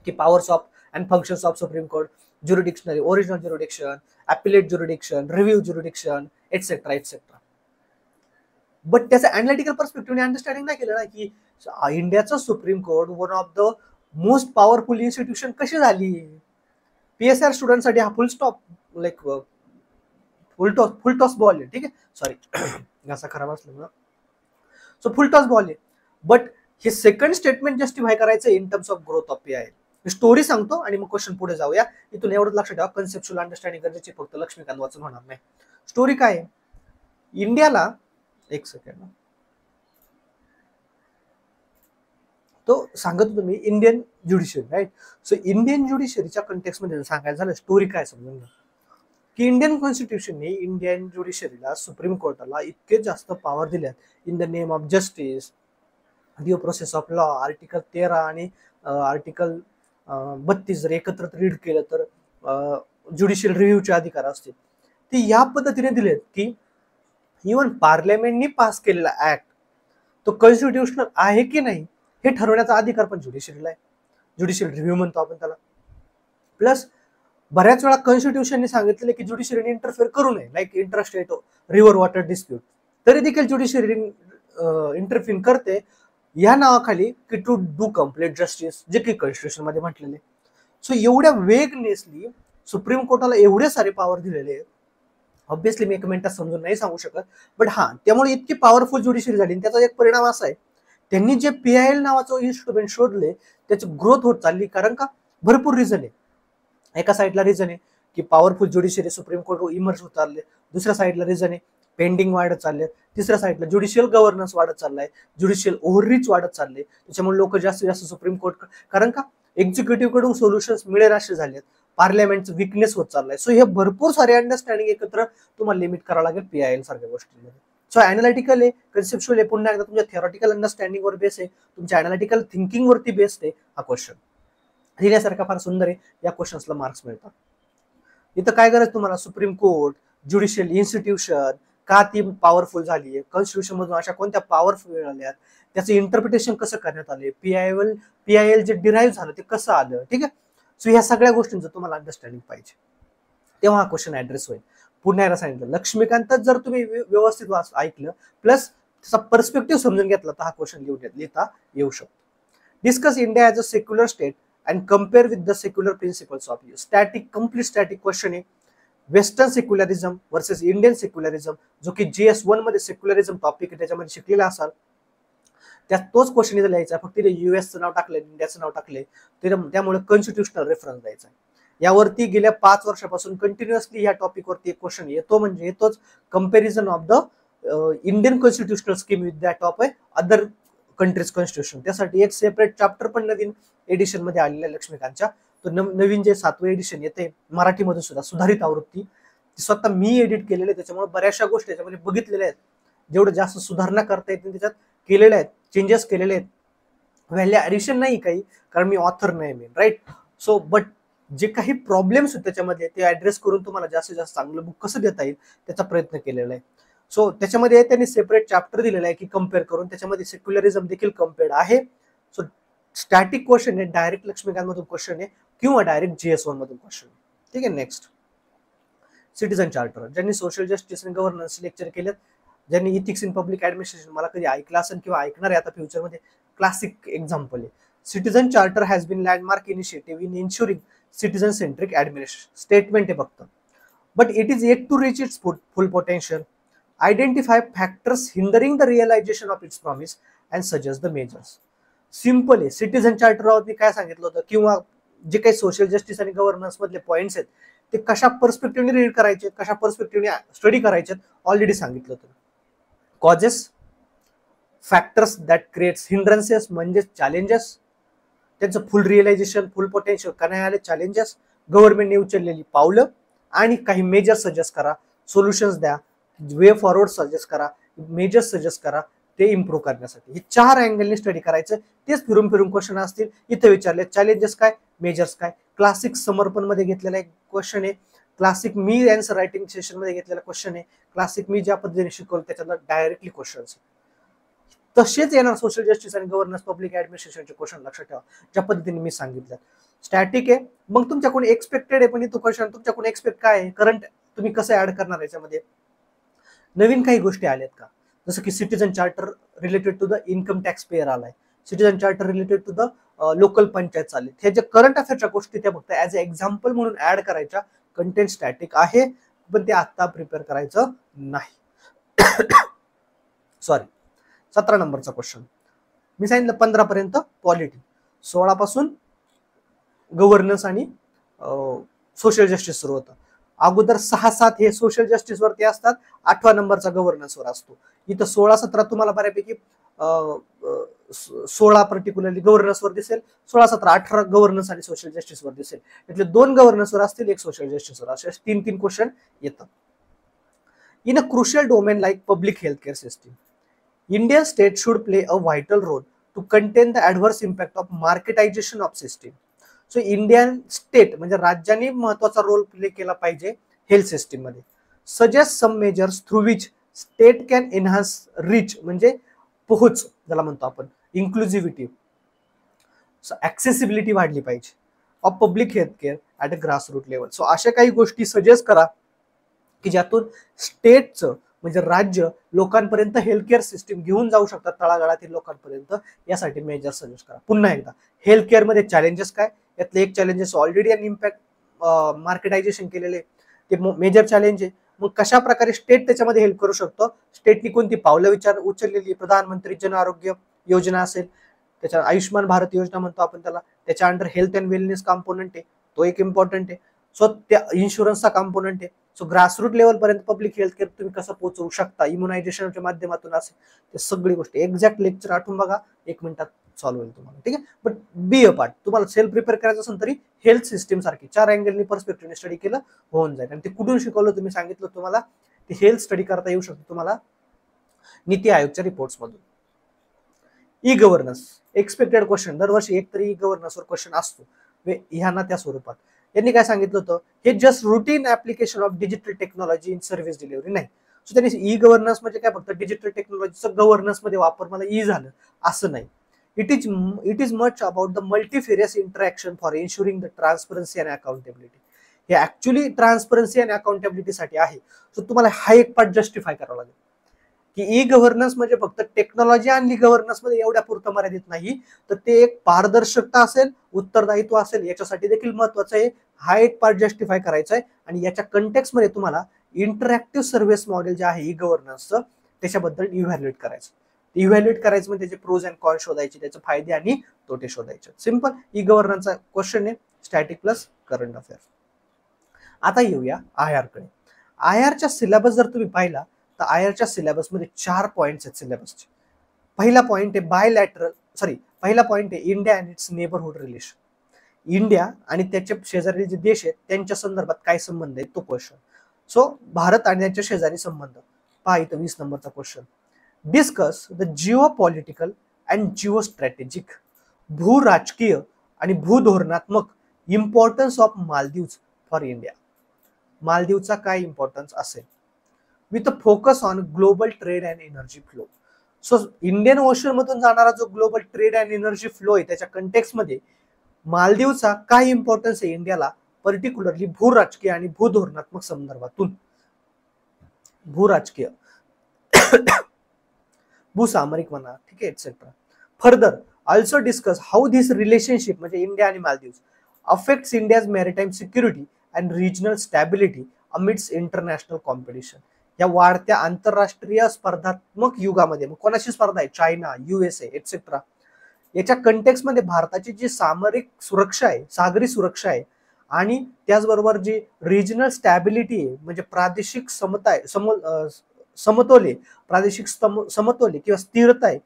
की powers of and functions of supreme court, jurisdiction, original jurisdiction, appellate jurisdiction, review jurisdiction, etcetera etcetera. But त्याचं अनालिटिकल पर्स्पेक्टिव्हने अंडरस्टँडिंग नाही केलं ना की इंडियाचं supreme court one of the most powerful institution कशी झाली. PSR स्टुडंटसाठी हा full stop, like full toss ball आहे. ठीक आहे, सॉरी घासा खराब असलं. सो फुल टॉस बॉल आहे. बट हे सेकंड स्टेटमेंट जस्टिफाय करायचं in terms of growth of PIL. Story सांगतो आणि मग क्वेश्चन पुढे जाऊया. इथून एवढंच लक्षात ठेवा, कन्सेप्च्युअल अंडरस्टँडिंग गरजेची, फक्त लक्ष्मीकांत वाचून होणार नाही. स्टोरी काय आहे, इंडियाला, एक सेकंड, तो सांगत होतो मी Indian judiciary, right. So Indian ज्युडिशियरीच्या कंटेक्समध्ये सांगायचं झालं स्टोरी काय समजून घ्या, की इंडियन कॉन्स्टिट्यूशनने इंडियन ज्युडिशियरीला, सुप्रीम कोर्टाला इतके जास्त पॉवर दिल्यात in the name of justice, due process of law, article 13 आणि आर्टिकल 32 जर एकत्र रीड केलं तर ज्युडिशियल रिव्ह्यूचे अधिकार असतील, ते या पद्धतीने दिलेत की इव्हन पार्लमेंटनी पास केलेला ऍक्ट तो कॉन्स्टिट्युशनल आहे की नाही हे ठरवण्याचा अधिकार पण ज्युडिशियरीला आहे. ज्युडिशियल रिव्ह्यू म्हणतो आपण त्याला. प्लस बऱ्याच वेळा कॉन्स्टिट्यूशनने सांगितलेले की ज्युडिशियरीने इंटरफेअर करू नये, like interstate river water dispute, तरी देखील ज्युडिशियरी इंटरफिन करते या नावाखाली की टू डू कम्प्लीट जस्टिस, जे की कॉन्स्टिट्यूशन मध्ये म्हटलेले. सो एवढ्या वेगनेसली सुप्रीम कोर्टाला एवढे सारे पॉवर दिलेले आहेत. ऑब्व्हियसली मी 1 मिनिटात समजून नाही सांगू शकत, बट हा त्यामुळे इतकी पॉवरफुल ज्युडिशियरी झाली. त्याचा एक परिणाम असा आहे, त्यांनी जे PIL नावाचं इन्स्ट्रुमेंट शोधले त्याची ग्रोथ होत चालली. कारण का, भरपूर रिझन आहे. एका साईडला रिझन आहे की powerful judiciary supreme court emerge होत चालले, दुसऱ्या साईडला रिझन आहे पेंडिंग वाढत चालले, तिसऱ्या साईडला ज्युडिशियल गव्हर्नन्स वाढत चाललाय, ज्युडिशियल ओव्हररीच वाढत चालले. त्याच्यामुळे लोक जास्तीत जास्त सुप्रीम कोर्ट, कारण का एक्झिक्युटिव्ह कडून सोल्युशन्स मिळेल असे झालेत, पार्लमेंटचं विकनेस होत चाललाय. सो हे भरपूर सारे अंडरस्टँडिंग एकत्र तुम्हाला लिमिट करावं लागेल PIL सारख्या गोष्टींमध्ये. सो अॅनालिटिकल आहे, कन्सेप्च्युअल आहे, पुन्हा एकदा तुमच्या थिअरॉटिकल अंडरस्टँडिंगवर बेस आहे, तुमच्या अॅनालिटिकल थिंकिंगवरती बेस्ड आहे हा क्वेश्चन. लिहिण्यासारखा फार सुंदर आहे, या क्वेश्चन्सला मार्क्स मिळतात. इथं काय गरज तुम्हाला, सुप्रीम कोर्ट, ज्युडिशियल इन्स्टिट्यूशन का ती पॉवरफुल झाली आहे, कॉन्स्टिट्यूशन मधून अशा कोणत्या पॉवरफुल मिळाल्यात, त्याचं इंटरप्रिटेशन कसं करण्यात आले, PIL जे डिराईव्ह झालं ते कसं आलं, ठीक आहे. सो ह्या सगळ्या गोष्टींचं तुम्हाला अंडरस्टँडिंग पाहिजे, तेव्हा हा क्वेश्चन ऍड्रेस होईल. पुन्हा एकदा सांगितलं, लक्ष्मीकांतच जर तुम्ही व्यवस्थित ऐकलं प्लस त्याचा पर्स्पेक्टिव्ह समजून घेतला तर हा क्वेश्चन लिहिता येऊ शकतो. Discuss India as a secular state and compare with the secular principles of use. Complete static question आहे. Western secularism versus Indian secularism, जो की GS1 मध्ये सेक्युलरिझम टॉपिक आहे त्याच्यामध्ये शिकलेला असाल, त्यात तोच क्वेश्चन इथे लिहायचा. फक्त इथे US चं नाव टाकलंय, इंडियाचं नाव टाकलंय, त्यामुळे कॉन्स्टिट्युशनल रेफरन्स द्यायचा. यावरती गेल्या 5 वर्षापासून कंटिन्युअसली या टॉपिकवरती एक क्वेश्चन येतो, म्हणजे येतोच, comparison of the Indian constitutional scheme with that of other countries constitution. त्यासाठी एक सेपरेट चॅप्टर पण नवीन एडिशन मध्ये आलेल्या लक्ष्मीकांतच्या. तो नवीन जे 7वं एडिशन येते मराठीमध्ये सुद्धा सुधारित आवृत्ती, ती स्वतः मी एडिट केलेले, त्याच्यामुळे बऱ्याचशा गोष्टी त्याच्यामध्ये बघितलेल्या आहेत. जेवढं जास्त सुधारणा करता येते त्याच्यात केलेल्या आहेत, चेंजेस केलेले आहेत. व्हॅल्यू ॲडिशन नाही काही, कारण मी ऑथर नाही मेन, राईट. सो बट जे काही प्रॉब्लेम्स आहेत त्याच्यामध्ये ते ऍड्रेस करून तुम्हाला जास्तीत जास्त चांगलं बुक कसं देता येईल त्याचा प्रयत्न केलेला आहे. सो त्याच्यामध्ये त्यांनी सेपरेट चॅप्टर दिलेला आहे की कम्पेअर करून, त्याच्यामध्ये सेक्युलरिझम देखील कम्पेअर्ड आहे. सो स्टॅटिक क्वेश्चन आहे, डायरेक्ट लक्ष्मीकांत मधून क्वेश्चन आहे किंवा डायरेक्ट GS1 मधून क्वेश्चन आहे, ठीक आहे. Next, citizen charter. ज्यांनी सोशल जस्टिस आणि गव्हर्नन्स लेक्चर केलेत, ज्यांनी इथिक्स इन पब्लिक ऍडमिनिस्ट्रेशन मला कधी ऐकलं असेल किंवा ऐकणार आहे आता फ्युचरमध्ये, क्लासिक एक्झाम्पल आहे. Citizen charter has been landmark initiative in ensuring citizen centric administration. Statement आहे फक्त, but it is yet to reach its full potential. Identify factors hindering the realisation of its promise and suggest the measures. Simple आहे. Citizen चार्टरवरती काय सांगितलं होतं, किंवा जे काही सोशल जस्टिस आणि गव्हर्नन्स मधले पॉइंट्स आहेत ते कशा पर्स्पेक्टिव्हने रीड करायचे, कशा पर्स्पेक्टिव्हने स्टडी करायचे ऑलरेडी सांगितलं होतं. कॉजेस, फॅक्टर्स दॅट क्रिएट्स हिंड्रन्सेस म्हणजे चॅलेंजेस, त्यांचं फुल रिअलायझेशन, फुल पोटेन्शियल का नाही आले, चॅलेंजेस, गव्हर्नमेंटने उचललेली पावलं, आणि काही मेजर सजेस्ट करा, सोल्युशन्स द्या, वे फॉरवर्ड सजेस्ट करा, मेजर्स सजेस्ट करा ते इम्प्रूव्ह करण्यासाठी. हे 4 अँगलने स्टडी करायचं. तेच फिरून फिरून क्वेश्चन असतील. इथे विचारले चॅलेंजेस काय, मेजर्स काय. क्लासिक समर्पण मध्ये घेतलेला एक क्वेश्चन आहे, क्लासिक मी आन्सर रायटिंग सेशन मध्ये घेतलेला क्वेश्चन आहे, क्लासिक मी ज्या पद्धतीने शिकवलं त्याच्यातला डायरेक्टली क्वेश्चन्स. तसेच येणार सोशल जस्टिस आणि गव्हर्नन्स पब्लिक ऍडमिनिस्ट्रेशनचे क्वेश्चन, लक्षात ठेवा ज्या पद्धतीने मी सांगितलं. स्टॅटिक आहे, मग तुमच्याकडून एक्सपेक्टेड आहे, पण तो क्वेश्चन तुमच्याकडून एक्सपेक्ट काय आहे, करंट तुम्ही कसं ऍड करणार याच्यामध्ये, नवीन काही गोष्टी आल्यात का. जसं की citizen charter related to the income tax payer आलाय, citizen charter related to the local panchayat चालले. हे जे करंट अफेअरच्या गोष्टी त्या फक्त ऍज अ एक्झाम्पल म्हणून ऍड करायच्या. कंटेंट स्टॅटिक आहे, पण ते आता प्रिपेअर करायचं नाही. सॉरी. 17 नंबरचा क्वेश्चन मी सांगितलं 15 पर्यंत पॉलिटी, 16 पासून गव्हर्नन्स आणि सोशल जस्टिस सुरू होतं. अगोदर 6-7 हे सोशल जस्टिस वरती असतात, 8व्या नंबरचा गव्हर्नन्स वर असतो. इथं 16-17 तुम्हाला बऱ्यापैकी 16 पर्टिक्युलरली गव्हर्नन्सवर दिसेल, 16, 17, 18 गव्हर्नन्स आणि सोशल जस्टिसवर दिसेल. यातले 2 गव्हर्नन्सवर असतील, 1 सोशल जस्टिसवर, असे 3 क्वेश्चन येतात. In a crucial domain like public health care system, Indian state should play a vital role to contain the adverse impact of marketization of system. So Indian state म्हणजे राज्यांनी महत्वाचा role play केला पाहिजे health system मध्ये. Suggest some measures through which state can enhance reach म्हणजे पोहोच ज्याला म्हणतो आपण, इन्क्लुझिव्हिटी, ऍक्सेसिबिलिटी वाढली पाहिजे of public health care at a grassroot level. So अशा काही गोष्टी सजेस्ट करा की ज्यातून स्टेटचं म्हणजे राज्य लोकांपर्यंत हेल्थ केअर सिस्टीम घेऊन जाऊ शकतात, तळागाळातील लोकांपर्यंत. यासाठी मेजर सजेस्ट करा. पुन्हा एकदा, हेल्थ केअर मध्ये चॅलेंजेस काय, यातले एक चॅलेंजेस ऑलरेडी आणि इम्पॅक्ट मार्केटायझेशन केलेले, ते मेजर चॅलेंज आहे. मग कशा प्रकारे स्टेट त्याच्यामध्ये हेल्प करू शकतो, स्टेटनी कोणती पावलं उचललेली, प्रधानमंत्री जन आरोग्य योजना असेल, त्याच्या आयुष्यमान भारत योजना म्हणतो आपण त्याला, त्याच्या under health and wellness component आहे, तो एक इम्पॉर्टंट आहे. सो त्या इन्शुरन्सचा कॉम्पोनंट आहे. सो ग्रासरूट लेवल पर्यंत पब्लिक हेल्थ केअर तुम्ही कसं पोहोचवू शकता इम्युनायझेशनच्या माध्यमातून असेल, ते सगळी गोष्टी एक्झॅक्ट लेक्चर आठवून बघा, 1 मिनिटात सॉल्व्ह होईल तुम्हाला. ठीक आहे. बट बी अ पार्ट, तुम्हाला सेल्फ प्रिपेअर करायचं असेल तरी हेल्थ सिस्टीम सारखी 4 अँगलनी पर्स्पेक्टिव्हने स्टडी केलं होऊन जाईल. आणि ते कुठून शिकवलं तुम्ही सांगितलं, तुम्हाला ते हेल्थ स्टडी करता येऊ शकतो तुम्हाला नीती आयोगच्या रिपोर्ट्स मधून. ई गव्हर्नन्स एक्सपेक्टेड क्वेश्चन, दरवर्षी एक तरी ई गव्हर्नन्सवर क्वेश्चन असतो ह्या ना त्या स्वरूपात. यांनी काय सांगितलं होतं, हे just routine application of digital technology in service delivery नाही. सो त्यांनी ई गव्हर्नन्स म्हणजे काय फक्त डिजिटल टेक्नॉलॉजीचं गव्हर्नन्स मध्ये वापर मला ई झालं असं नाही. It is much about the multifarious interaction for ensuring the transparency and accountability. हे ऍक्च्युअली ट्रान्सपरन्सी आणि अकाउंटेबिलिटीसाठी आहे. सो तुम्हाला हा एक पार्ट जस्टिफाय करावा लागेल की ई गव्हर्नन्स म्हणजे फक्त टेक्नॉलॉजी आणली गव्हर्नन्स मध्ये एवढ्या पुरतं मर्यादित नाही, तर ते एक पारदर्शकता असेल, उत्तरदायित्व असेल, याच्यासाठी देखील महत्वाचं आहे. हा एक पार्ट जस्टिफाय करायचा आहे. आणि याच्या कंटेक्स्ट मध्ये तुम्हाला इंटरॅक्टिव्ह सर्व्हिस मॉडेल जे आहे ई गव्हर्नन्सचं, त्याच्याबद्दल इव्हॅल्युएट करायचं. इव्हॅल्युएट करायचं म्हणजे त्याचे प्रोज अँड कॉन्स शोधायचे, त्याचे फायदे आणि तोटे शोधायचे. सिंपल ई गव्हर्नन्सचा क्वेश्चन आहे, स्टॅटिक प्लस करंट अफेअर. आता येऊया आयआर कडे. आयआरच्या सिलेबस जर तुम्ही पाहिला तर आयआरच्या सिलेबसमध्ये 4 पॉइंट्स आहेत सिलेबसचे. पहिला पॉइंट आहे पहिला पॉइंट आहे India and it's neighbourhood relation. India आणि त्याचे शेजारी जे देश आहेत त्यांच्या संदर्भात काय संबंध आहे तो क्वेश्चन. सो भारत आणि त्याच्या शेजारी संबंध पहा, इथं 20 नंबरचा question. Discuss the geo political and geo strategic, भू राजकीय आणि भूधोरणात्मक importance of Maldives for India. मालदीवचा काय इम्पॉर्टन्स असेल, with a focus on global trade and energy flow. So Indian ocean मधून जाणारा जो global trade and energy flow आहे त्याच्या कंटेक्स्ट मध्ये मालदीवचा काय इम्पॉर्टन्स आहे इंडियाला, पर्टिक्युलरली भूराजकीय आणि भूधोरणात्मक संदर्भातून. भूराजकीय, भूसामरिक म्हणा, ठीक आहे, etcetera. Further also discuss how this relationship म्हणजे इंडिया आणि Maldives affects India's maritime security and regional stability amidst international competition. या वाढत्या आंतरराष्ट्रीय स्पर्धात्मक युगामध्ये मग कोणाशी स्पर्धा आहे, चायना, USA एक्सेट्रा. याच्या कंटेक्स्ट मध्ये भारताची जी सामरिक सुरक्षा आहे, सागरी सुरक्षा आहे, आणि त्याचबरोबर जी रिजनल स्टॅबिलिटी आहे म्हणजे प्रादेशिक समता आहे, समतोल, प्रादेशिक समतोल किंवा स्थिरता आहे,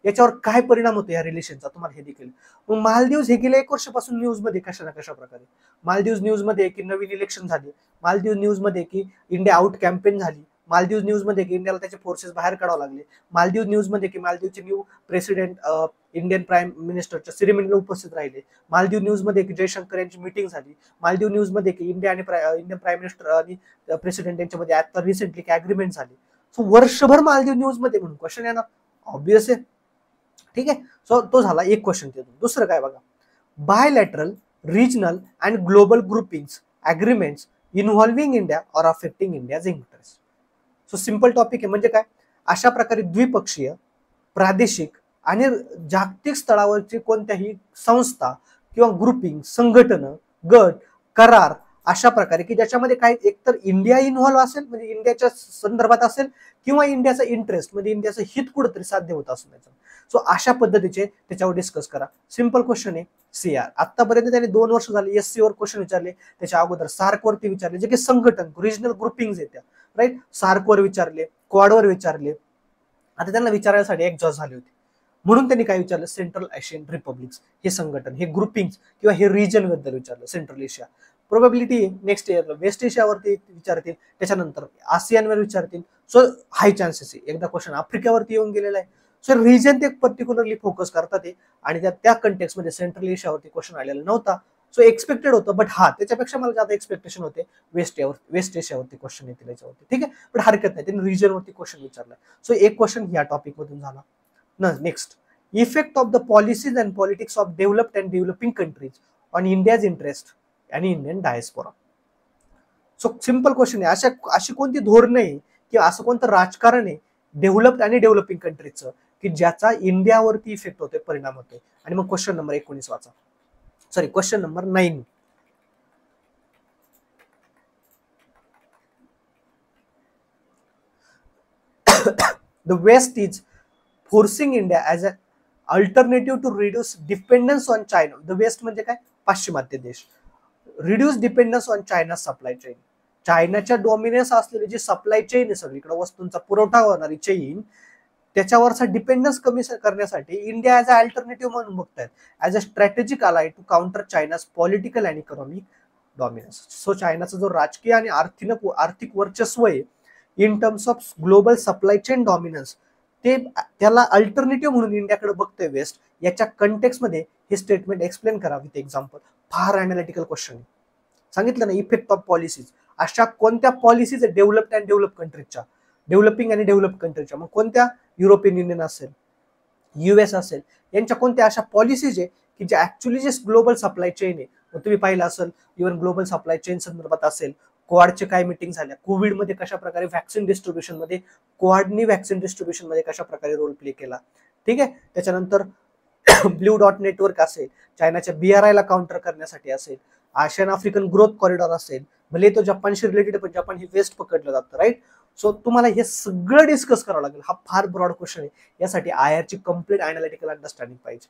याच्यावर काय परिणाम होतो या रिलेशनचा तुम्हाला हे देखील. मग मालदीव्स हे गेल्या 1 वर्षापासून न्यूज मध्ये कशा ना कशा प्रकारे. मालदीव्स न्यूज मध्ये की नवीन इलेक्शन झाली, मालदीव न्यूज मध्ये की इंडिया आउट कॅम्पेन झाली, मालदीव न्यूज मध्ये की इंडियाला त्याचे फोर्सेस बाहेर काढावे लागले, मालदीव न्यूज मध्ये की मालदीवचे न्यू प्रेसिडेंट इंडियन प्राईम मिनिस्टरच्या सेरेमनीला उपस्थित राहिले, मालदीव न्यूज मध्ये की जयशंकर यांची मीटिंग झाली, मालदीव न्यूज मध्ये की इंडिया आणि इंडियन प्राईम मिनिस्टर आणि प्रेसिडेंट यांच्यामध्ये आता रिसेंटली अग्रीमेंट झाली. सो वर्षभर मालदीव न्यूज मध्ये म्हणून क्वेश्चन येणार ऑब्वियस आहे. ठीक आहे. सो तो झाला एक क्वेश्चन. दुसरं काय बघा, bilateral, regional and global groupings agreements involving India or affecting India's interest. So simple topic आहे, म्हणजे काय, अशा प्रकारे द्विपक्षीय, प्रादेशिक आणि जागतिक स्तरावरची कोणत्याही संस्था किंवा ग्रुपिंग, संघटन, गट, करार अशा प्रकारे की ज्याच्यामध्ये काय एकतर इंडिया इन्व्हॉल्व्ह असेल म्हणजे इंडियाच्या संदर्भात असेल, किंवा इंडियाचा इंटरेस्ट म्हणजे इंडियाचं हित कुठेतरी साध्य होत असेल त्याचं. सो अशा पद्धतीचे त्याच्यावर डिस्कस करा. सिंपल क्वेश्चन आहे. CR आतापर्यंत त्याने 2 वर्ष झाले SC वर क्वेश्चन विचारले, त्याच्या अगोदर सार्क वरती विचारले, जे की संघटन रिजनल ग्रुपिंग येत्या, राईट, सार्क वर विचारले, क्वाड वर विचारले. आता त्यांना विचारण्यासाठी एक्झॉस्ट झाली होती. म्हणून त्यांनी काय विचारलं, सेंट्रल एशियन रिपब्लिक्स हे संघटन, हे ग्रुपिंग किंवा हे रिजन बद्दल विचारलं, सेंट्रल एशिया. प्रोबॅबिलिटी नेक्स्ट इयरला वेस्ट एशियावरती विचारतील, त्याच्यानंतर आसियानवर विचारतील. सो हाय चान्सेस आहे एकदा क्वेश्चन आफ्रिकेवरती येऊन गेलेला आहे. सो रिजन ते पर्टिक्युलरली फोकस करतात ते, आणि त्या कंटेक्समध्ये सेंट्रल एशियावरती क्वेश्चन आलेला नव्हता. सो एक्सपेक्टेड होतं, बट हा त्याच्यापेक्षा मला जास्त एक्सपेक्टेशन होते वेस्ट एशियावरती क्वेश्चन येतील याच्यावरती. ठीक आहे, पण हरकत नाही, त्यांनी रिजनवरती क्वेश्चन विचारला. सो एक क्वेश्चन या टॉपिक मधून झाला. Next, effect of the policies and politics of developed and developing countries on India's interest आणि Indian diaspora. So simple question आहे, अशी कोणती धोरण आहे किंवा असं कोणतं राजकारण आहे डेव्हलप्ड आणि डेव्हलपिंग कंट्रीजचं की ज्याचा इंडियावरती इफेक्ट होतोय, परिणाम होतोय. आणि मग क्वेश्चन नंबर 19 वाचा, sorry question number 9. The West is forcing India as an alternative to reduce dependence on China. The West म्हणजे काय, पाश्चिमात्य देश. Reduce dependence on China supply chain. चायनाच्या डॉमिनन्स असलेली जी सप्लाय चेन आहे सगळीकडे वस्तूंचा पुरवठा होणारी चेन, त्याच्यावरचा डिपेंडन्स कमी करण्यासाठी इंडिया ऍज अ अल्टरनेटिव्ह म्हणून बघतायत, as a strategic ally to counter China's political and economic dominance. So चायनाचा जो राजकीय आणि आर्थिक वर्चस्व आहे in terms of global supply chain dominance, ते त्याला अल्टरनेटिव्ह म्हणून इंडियाकडे बघतोय वेस्ट. याच्या कंटेक्स्ट मध्ये हे स्टेटमेंट एक्सप्लेन करा विथ एक्झाम्पल. फार अनालिटिकल क्वेश्चन आहे. सांगितलं ना, इफेक्ट ऑफ पॉलिसीज, अशा कोणत्या पॉलिसीज आहे डेव्हलप्ड अँड डेव्हलप कंट्रीजच्या, डेव्हलपिंग आणि डेव्हलप कंट्रीजच्या, मग कोणत्या, युरोपियन युनियन असेल, US असेल, यांच्या कोणत्या अशा पॉलिसीज आहे की ज्या ऍक्च्युअली जे ग्लोबल सप्लाय चेन आहे. तुम्ही पाहिलं असेल, इव्हन ग्लोबल सप्लाय चेन संदर्भात असेल, क्वाडचे काय मिटिंग झाल्या, कोविडमध्ये कशा प्रकारे व्हॅक्सिन डिस्ट्रीब्युशन मध्ये क्वाडनी व्हॅक्सिन डिस्ट्रीब्युशन मध्ये कशा प्रकारे रोल प्ले केला. ठीक आहे, त्याच्यानंतर ब्ल्यू डॉट नेटवर्क असेल, चायनाच्या BRI ला काउंटर करण्यासाठी असेल, आशियन आफ्रिकन ग्रोथ कॉरिडॉर असेल, भले तो जपानशी रिलेटेड पण जपान ही वेस्ट पकडलं जातं, राईट. सो तुम्हाला हे सगळं डिस्कस करावं लागेल. हा फार ब्रॉड क्वेश्चन आहे, यासाठी IR ची कम्प्लीट अनालिटिकल अंडरस्टँडिंग पाहिजे.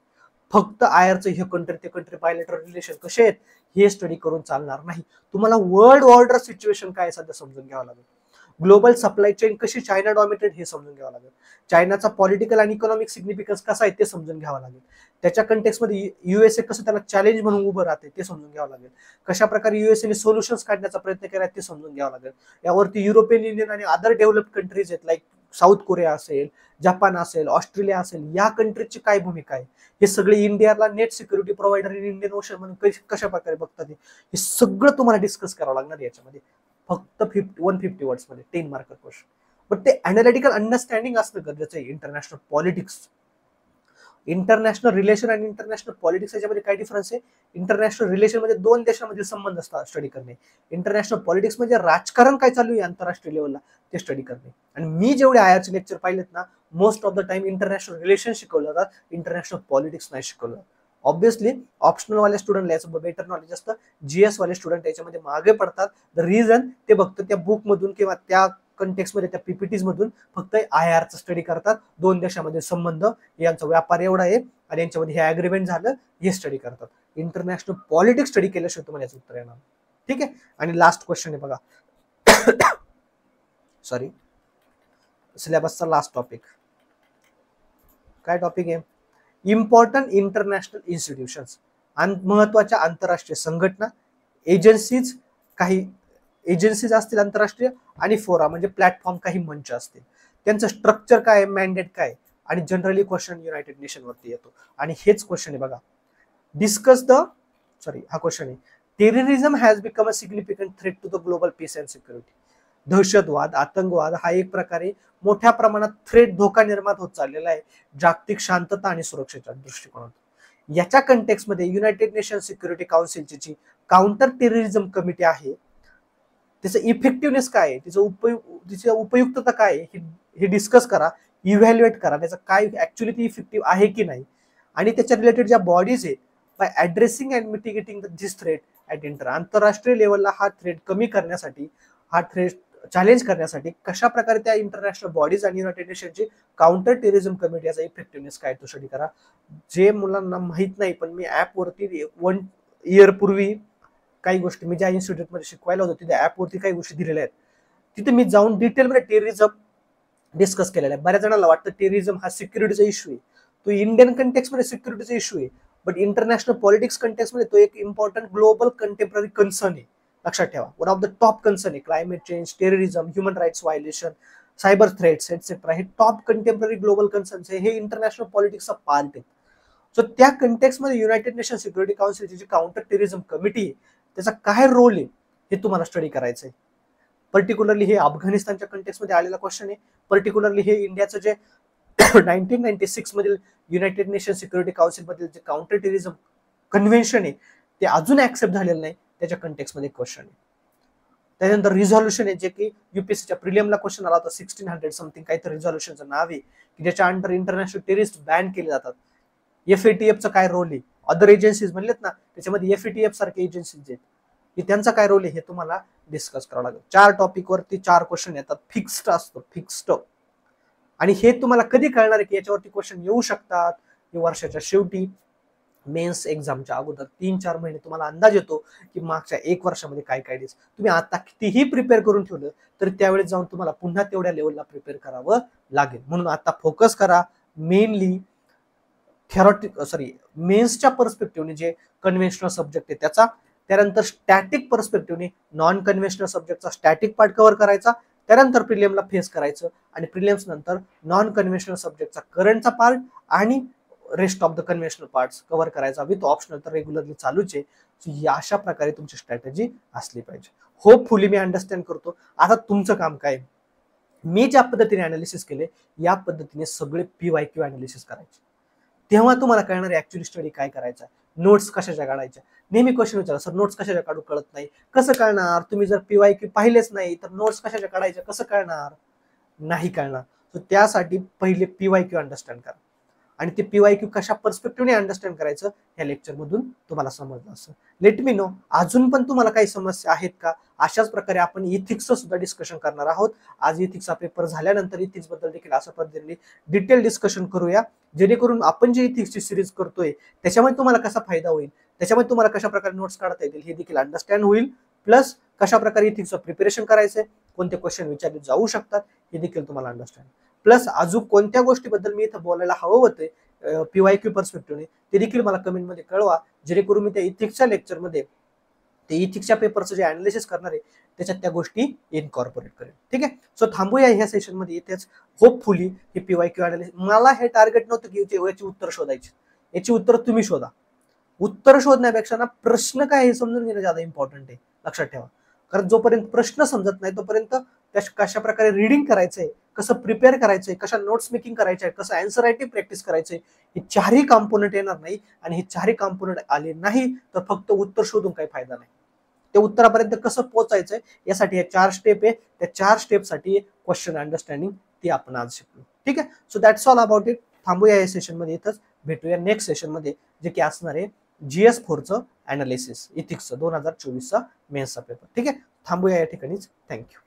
फक्त IRचं हे कंट्री ते कंट्री बायलॅटरल रिलेशन कसे आहेत हे स्टडी करून चालणार नाही. तुम्हाला वर्ल्ड ऑर्डर सिच्युएशन काय सध्या समजून घ्यावं लागेल, ग्लोबल सप्लाय चेन कशी चायना डॉमिनेटेड हे समजून घ्यावं लागेल, चायनाचा पॉलिटिकल आणि इकॉनॉमिक सिग्निफिकन्स कसा आहे ते समजून घ्यावं लागेल, त्याच्या कंटेक्समध्ये USA कसं त्याला चॅलेंज म्हणून उभं राहते ते समजून घ्यावं लागेल, कशा प्रकारे USAने सोल्युशन्स काढण्याचा प्रयत्न केला ते समजून घ्यावं लागेल. यावरती युरोपियन युनियन आणि अदर डेव्हलप्ड कंट्रीज आहेत, लाईक साऊथ कोरिया असेल, जपान असेल, ऑस्ट्रेलिया असेल, या कंट्रीजची काय भूमिका आहे, हे सगळे इंडियाला net security provider in Indian ocean म्हणून कशा प्रकारे बघतात हे सगळं तुम्हाला डिस्कस करावं लागणार याच्यामध्ये. फक्त 150 वर्ड्स मध्ये 10 मार्कर क्वेश्चन. बट ते अनालिटिकल अंडरस्टँडिंग असणं गरजेचं आहे. इंटरनॅशनल पॉलिटिक्स, इंटरनॅशनल रिलेशन आणि इंटरनॅशनल पॉलिटिक्स याच्यामध्ये काय डिफरन्स आहे. इंटरनॅशनल रिलेशन मध्ये दोन देशांमधील संबंध असतात स्टडी करणे. इंटरनॅशनल पॉलिटिक्स म्हणजे राजकारण काय चालू आहे आंतरराष्ट्रीय लेवलला ते स्टडी करणे. आणि मी जेवढे IRचे लेक्चर पाहिलेत ना, most of the time international relation शिकवलं जातात, इंटरनॅशनल पॉलिटिक्स नाही शिकवलं. ऑब्व्हियसली ऑप्शनल वाले स्टुडंटला याचं बेटर नॉलेज असतं, GS वाले स्टुडंट याच्यामध्ये मागे पडतात. द रिझन ते फक्त त्या बुक मधून किंवा त्या कंटेक्समध्ये त्या PPTs मधून फक्त IRचा स्टडी करतात. दोन देशांमध्ये संबंध, यांचा व्यापार एवढा आहे आणि यांच्यामध्ये हे अग्रीमेंट झालं हे स्टडी करतात. इंटरनॅशनल पॉलिटिक्स स्टडी केल्याशिवाय तुम्हाला याचं उत्तर येणार. ठीक आहे. आणि लास्ट क्वेश्चन आहे बघा, सॉरी सिलेबसचा लास्ट टॉपिक. काय टॉपिक आहे, इम्पॉर्टंट इंटरनॅशनल इन्स्टिट्यूशन्स, महत्वाच्या आंतरराष्ट्रीय संघटना, एजन्सीज, काही एजन्सीज असतील आंतरराष्ट्रीय, आणि फोरा म्हणजे प्लॅटफॉर्म, काही मंच असतील, त्यांचं स्ट्रक्चर काय, मॅन्डेट काय, आणि जनरली क्वेश्चन युनायटेड नेशन वरती येतो. आणि हेच क्वेश्चन आहे बघा, डिस्कस द, सॉरी हा क्वेश्चन आहे, terrorism has become a significant threat to the global peace and security. दहशतवाद, आतंकवाद हा एक प्रकारे मोठ्या प्रमाणात थ्रेट, धोका निर्माण होत चाललेला आहे जागतिक शांतता आणि सुरक्षेच्या दृष्टिकोनातून. याच्या कंटेक्समध्ये युनायटेड नेशन सिक्युरिटी काउन्सिलची जी काउंटर टेररिझम कमिटी आहे, त्याचं इफेक्टिव्हनेस काय आहे, तिची उपयुक्तता काय आहे हे डिस्कस करा, इव्हॅल्युएट करा, त्याचं काय ऍक्च्युअली ती इफेक्टिव्ह आहे की नाही, आणि त्याच्या रिलेटेड ज्या बॉडीज आहेत, by addressing and mitigating this threat at आंतरराष्ट्रीय लेवलला हा थ्रेट कमी करण्यासाठी, हा थ्रेट चॅलेंज करण्यासाठी कशा प्रकारे त्या इंटरनॅशनल बॉडीज आणि युनायटेड नेशनची काउंटर टेररिझम कमिटी याचा इफेक्टिव्हनेस काय तो स्टडी करा. जे मुलांना माहित नाही, पण मी ऍपवरती 1 इयर पूर्वी काही गोष्टी मी ज्या इन्स्टिट्यूटमध्ये शिकवायला होतो तिथे ऍपवरती काही गोष्टी दिलेल्या आहेत, तिथे मी जाऊन डिटेलमध्ये टेररिझम डिस्कस केलेला आहे. बऱ्याच जणांना वाटतं टेररिझम हा सिक्युरिटीचा इश्यू आहे, तो इंडियन कंटेक्समध्ये सिक्युरिटीचा इश्यू आहे, बट इंटरनॅशनल पॉलिटिक्स कंटेक्समध्ये तो एक इम्पॉर्टंट ग्लोबल कंटेम्पररी कन्सर्न आहे. लक्षात ठेवा, one of the top concern आहे. Climate change, terrorism, human rights violation, cyber threats etcetera, हे टॉप कंटेम्पररी ग्लोबल कन्सर्न्स आहे. हे इंटरनॅशनल पॉलिटिक्सचा पार्ट आहे. सो त्या कंटेक्समध्ये युनायटेड नेशन सिक्युरिटी काउन्सिलची जी काउंटर टेररिझम कमिटी आहे त्याचा काय रोल आहे हे तुम्हाला स्टडी करायचं आहे. पर्टिक्युलरली हे अफगाणिस्तानच्या कंटेक्समध्ये आलेला क्वेश्चन आहे. पर्टिक्युलरली हे इंडियाचं जे 1996 मधील युनायटेड नेशन सिक्युरिटी काउन्सिल मधील जे काउंटर टेररिझम कन्व्हेन्शन आहे ते अजून ऍक्सेप्ट झालेलं नाही, त्याच्या कंटेक्समध्ये क्वेश्चन आहे. त्यानंतर रिझॉल्युशन आहे जे की युपीएससीच्या प्रिलियमला क्वेश्चन आला होता. 1600 समथिंग काहीतरी रिझॉल्युशनचं नाव आहे की ज्याच्या अंडर इंटरनॅशनल टेररिस्ट बॅन केले जातात. FATFचा काय रोल आहे, अदर एजन्सीज म्हणलेत ना त्याच्यामध्ये FATF सारखे एजन्सीज आहेत की त्यांचा काय रोल आहे हे तुम्हाला डिस्कस करावं लागेल. 4 टॉपिक वरती 4 क्वेश्चन येतात, फिक्स्ड असतो, फिक्स्ड. आणि हे तुम्हाला कधी कळणार आहे की याच्यावरती क्वेश्चन येऊ शकतात, हे वर्षाच्या शेवटी मेन्स एक्झामच्या अगोदर 3-4 महिने तुम्हाला अंदाज येतो की मागच्या 1 वर्षामध्ये काय काय दिस. तुम्ही आता कितीही प्रिपेअर करून ठेवलं तर त्यावेळेस जाऊन तुम्हाला पुन्हा तेवढ्या लेवलला प्रिपेअर करावं लागेल. म्हणून आता फोकस करा मेनली मेन्सच्या पर्स्पेक्टिव्हने जे कन्व्हेन्शनल सब्जेक्ट आहे त्याचा, त्यानंतर स्टॅटिक पर्स्पेक्टिव्हने नॉन कन्व्हेन्शनल सब्जेक्टचा स्टॅटिक पार्ट कव्हर करायचा, त्यानंतर प्रिलियमला फेस करायचं आणि प्रिलियम्स नंतर नॉन कन्व्हेन्शनल सब्जेक्टचा करंटचा पार्ट आणि rest of the conventional parts cover करायचा विथ ऑप्शनल तर रेग्युलरली चालूच आहे. या अशा प्रकारे तुमची स्ट्रॅटेजी असली पाहिजे. होपफुली मी अंडरस्टँड करतो. आता तुमचं काम काय, मी ज्या पद्धतीने अनालिसिस केले या पद्धतीने सगळे PYQ अनालिसिस करायचे. तेव्हा तुम्हाला कळणार आहे ऍक्च्युअली स्टडी काय करायचा, नोट्स कशाच्या काढायच्या. नेहमी क्वेश्चन विचारा, सर नोट्स कशाच्या काढू कळत नाही. कसं कळणार, तुम्ही जर PYQ पाहिलेच नाही तर नोट्स कशाच्या काढायच्या कसं कळणार, नाही कळणार. तर त्यासाठी पहिले PYQ अंडरस्टँड करा आणि ते PYQ कशा पर्स्पेक्टिव्हने अंडरस्टँड करायचं या लेक्चर मधून तुम्हाला समजलं असं. लेट मी नो अजून पण तुम्हाला काही समस्या आहेत का. अशाच प्रकारे आपण इथिक्सचं सुद्धा डिस्कशन करणार आहोत. आज इथिक्सचा पेपर झाल्यानंतर इथिक्स बद्दल देखील अशा पद्धतीने डिटेल डिस्कशन करूया, जेणेकरून आपण जे इथिक्सची सिरीज करतोय त्याच्यामध्ये तुम्हाला कसा फायदा होईल, त्याच्यामध्ये तुम्हाला कशा प्रकारे नोट्स काढता येतील हे देखील अंडरस्टँड होईल. प्लस कशा प्रकारे इथिक्सचं प्रिपरेशन करायचंय, कोणते क्वेश्चन विचारले जाऊ शकतात हे देखील तुम्हाला अंडरस्टँड. प्लस अजून कोणत्या गोष्टीबद्दल मी इथं बोलायला हवं होते PYQ पर्स्पेक्टिव्हने ते देखील मला कमेंटमध्ये कळवा, जेणेकरून मी त्या इथिक्सच्या लेक्चरमध्ये ते इथिक्सच्या पेपरचं जे अनालिसिस करणार आहे त्याच्यात त्या गोष्टी इनकॉर्पोरेट करेल. ठीक आहे. सो थांबूया ह्या सेशनमध्ये इथेच. होपफुली हे PYQ अनालिसिस, मला हे टार्गेट नव्हतं की याची उत्तर शोधायची, याची उत्तर तुम्ही शोधा. उत्तर शोधण्यापेक्षा ना प्रश्न काय हे समजून घेणं ज्यादा इम्पॉर्टंट आहे. लक्षात ठेवा, कारण जोपर्यंत प्रश्न समजत नाही तोपर्यंत त्या कशा प्रकारे रीडिंग करायचंय, कसं प्रिपेअर करायचंय, कशा नोट्स मेकिंग करायचंय, कसं आन्सर रायटिंग प्रॅक्टिस करायचंय, हे 4ही कॉम्पोनंट येणार नाही. आणि हे 4ही कॉम्पोनंट आले नाही तर फक्त उत्तर शोधून काही फायदा नाही. त्या उत्तरापर्यंत कसं पोहोचायचंय यासाठी हे 4 स्टेप आहे. त्या 4 स्टेपसाठी क्वेश्चन अंडरस्टँडिंग ती आपण आज शिकलो. ठीक आहे. So that's all about it. थांबूया या सेशन मध्ये इथंच. भेटूया नेक्स्ट सेशन मध्ये जे की असणार आहे GS4चं अनालिसिस, इथिक्सचं 2024चा मेन्सचा पेपर. ठीक आहे. थांबूया या ठिकाणीच. थँक्यू.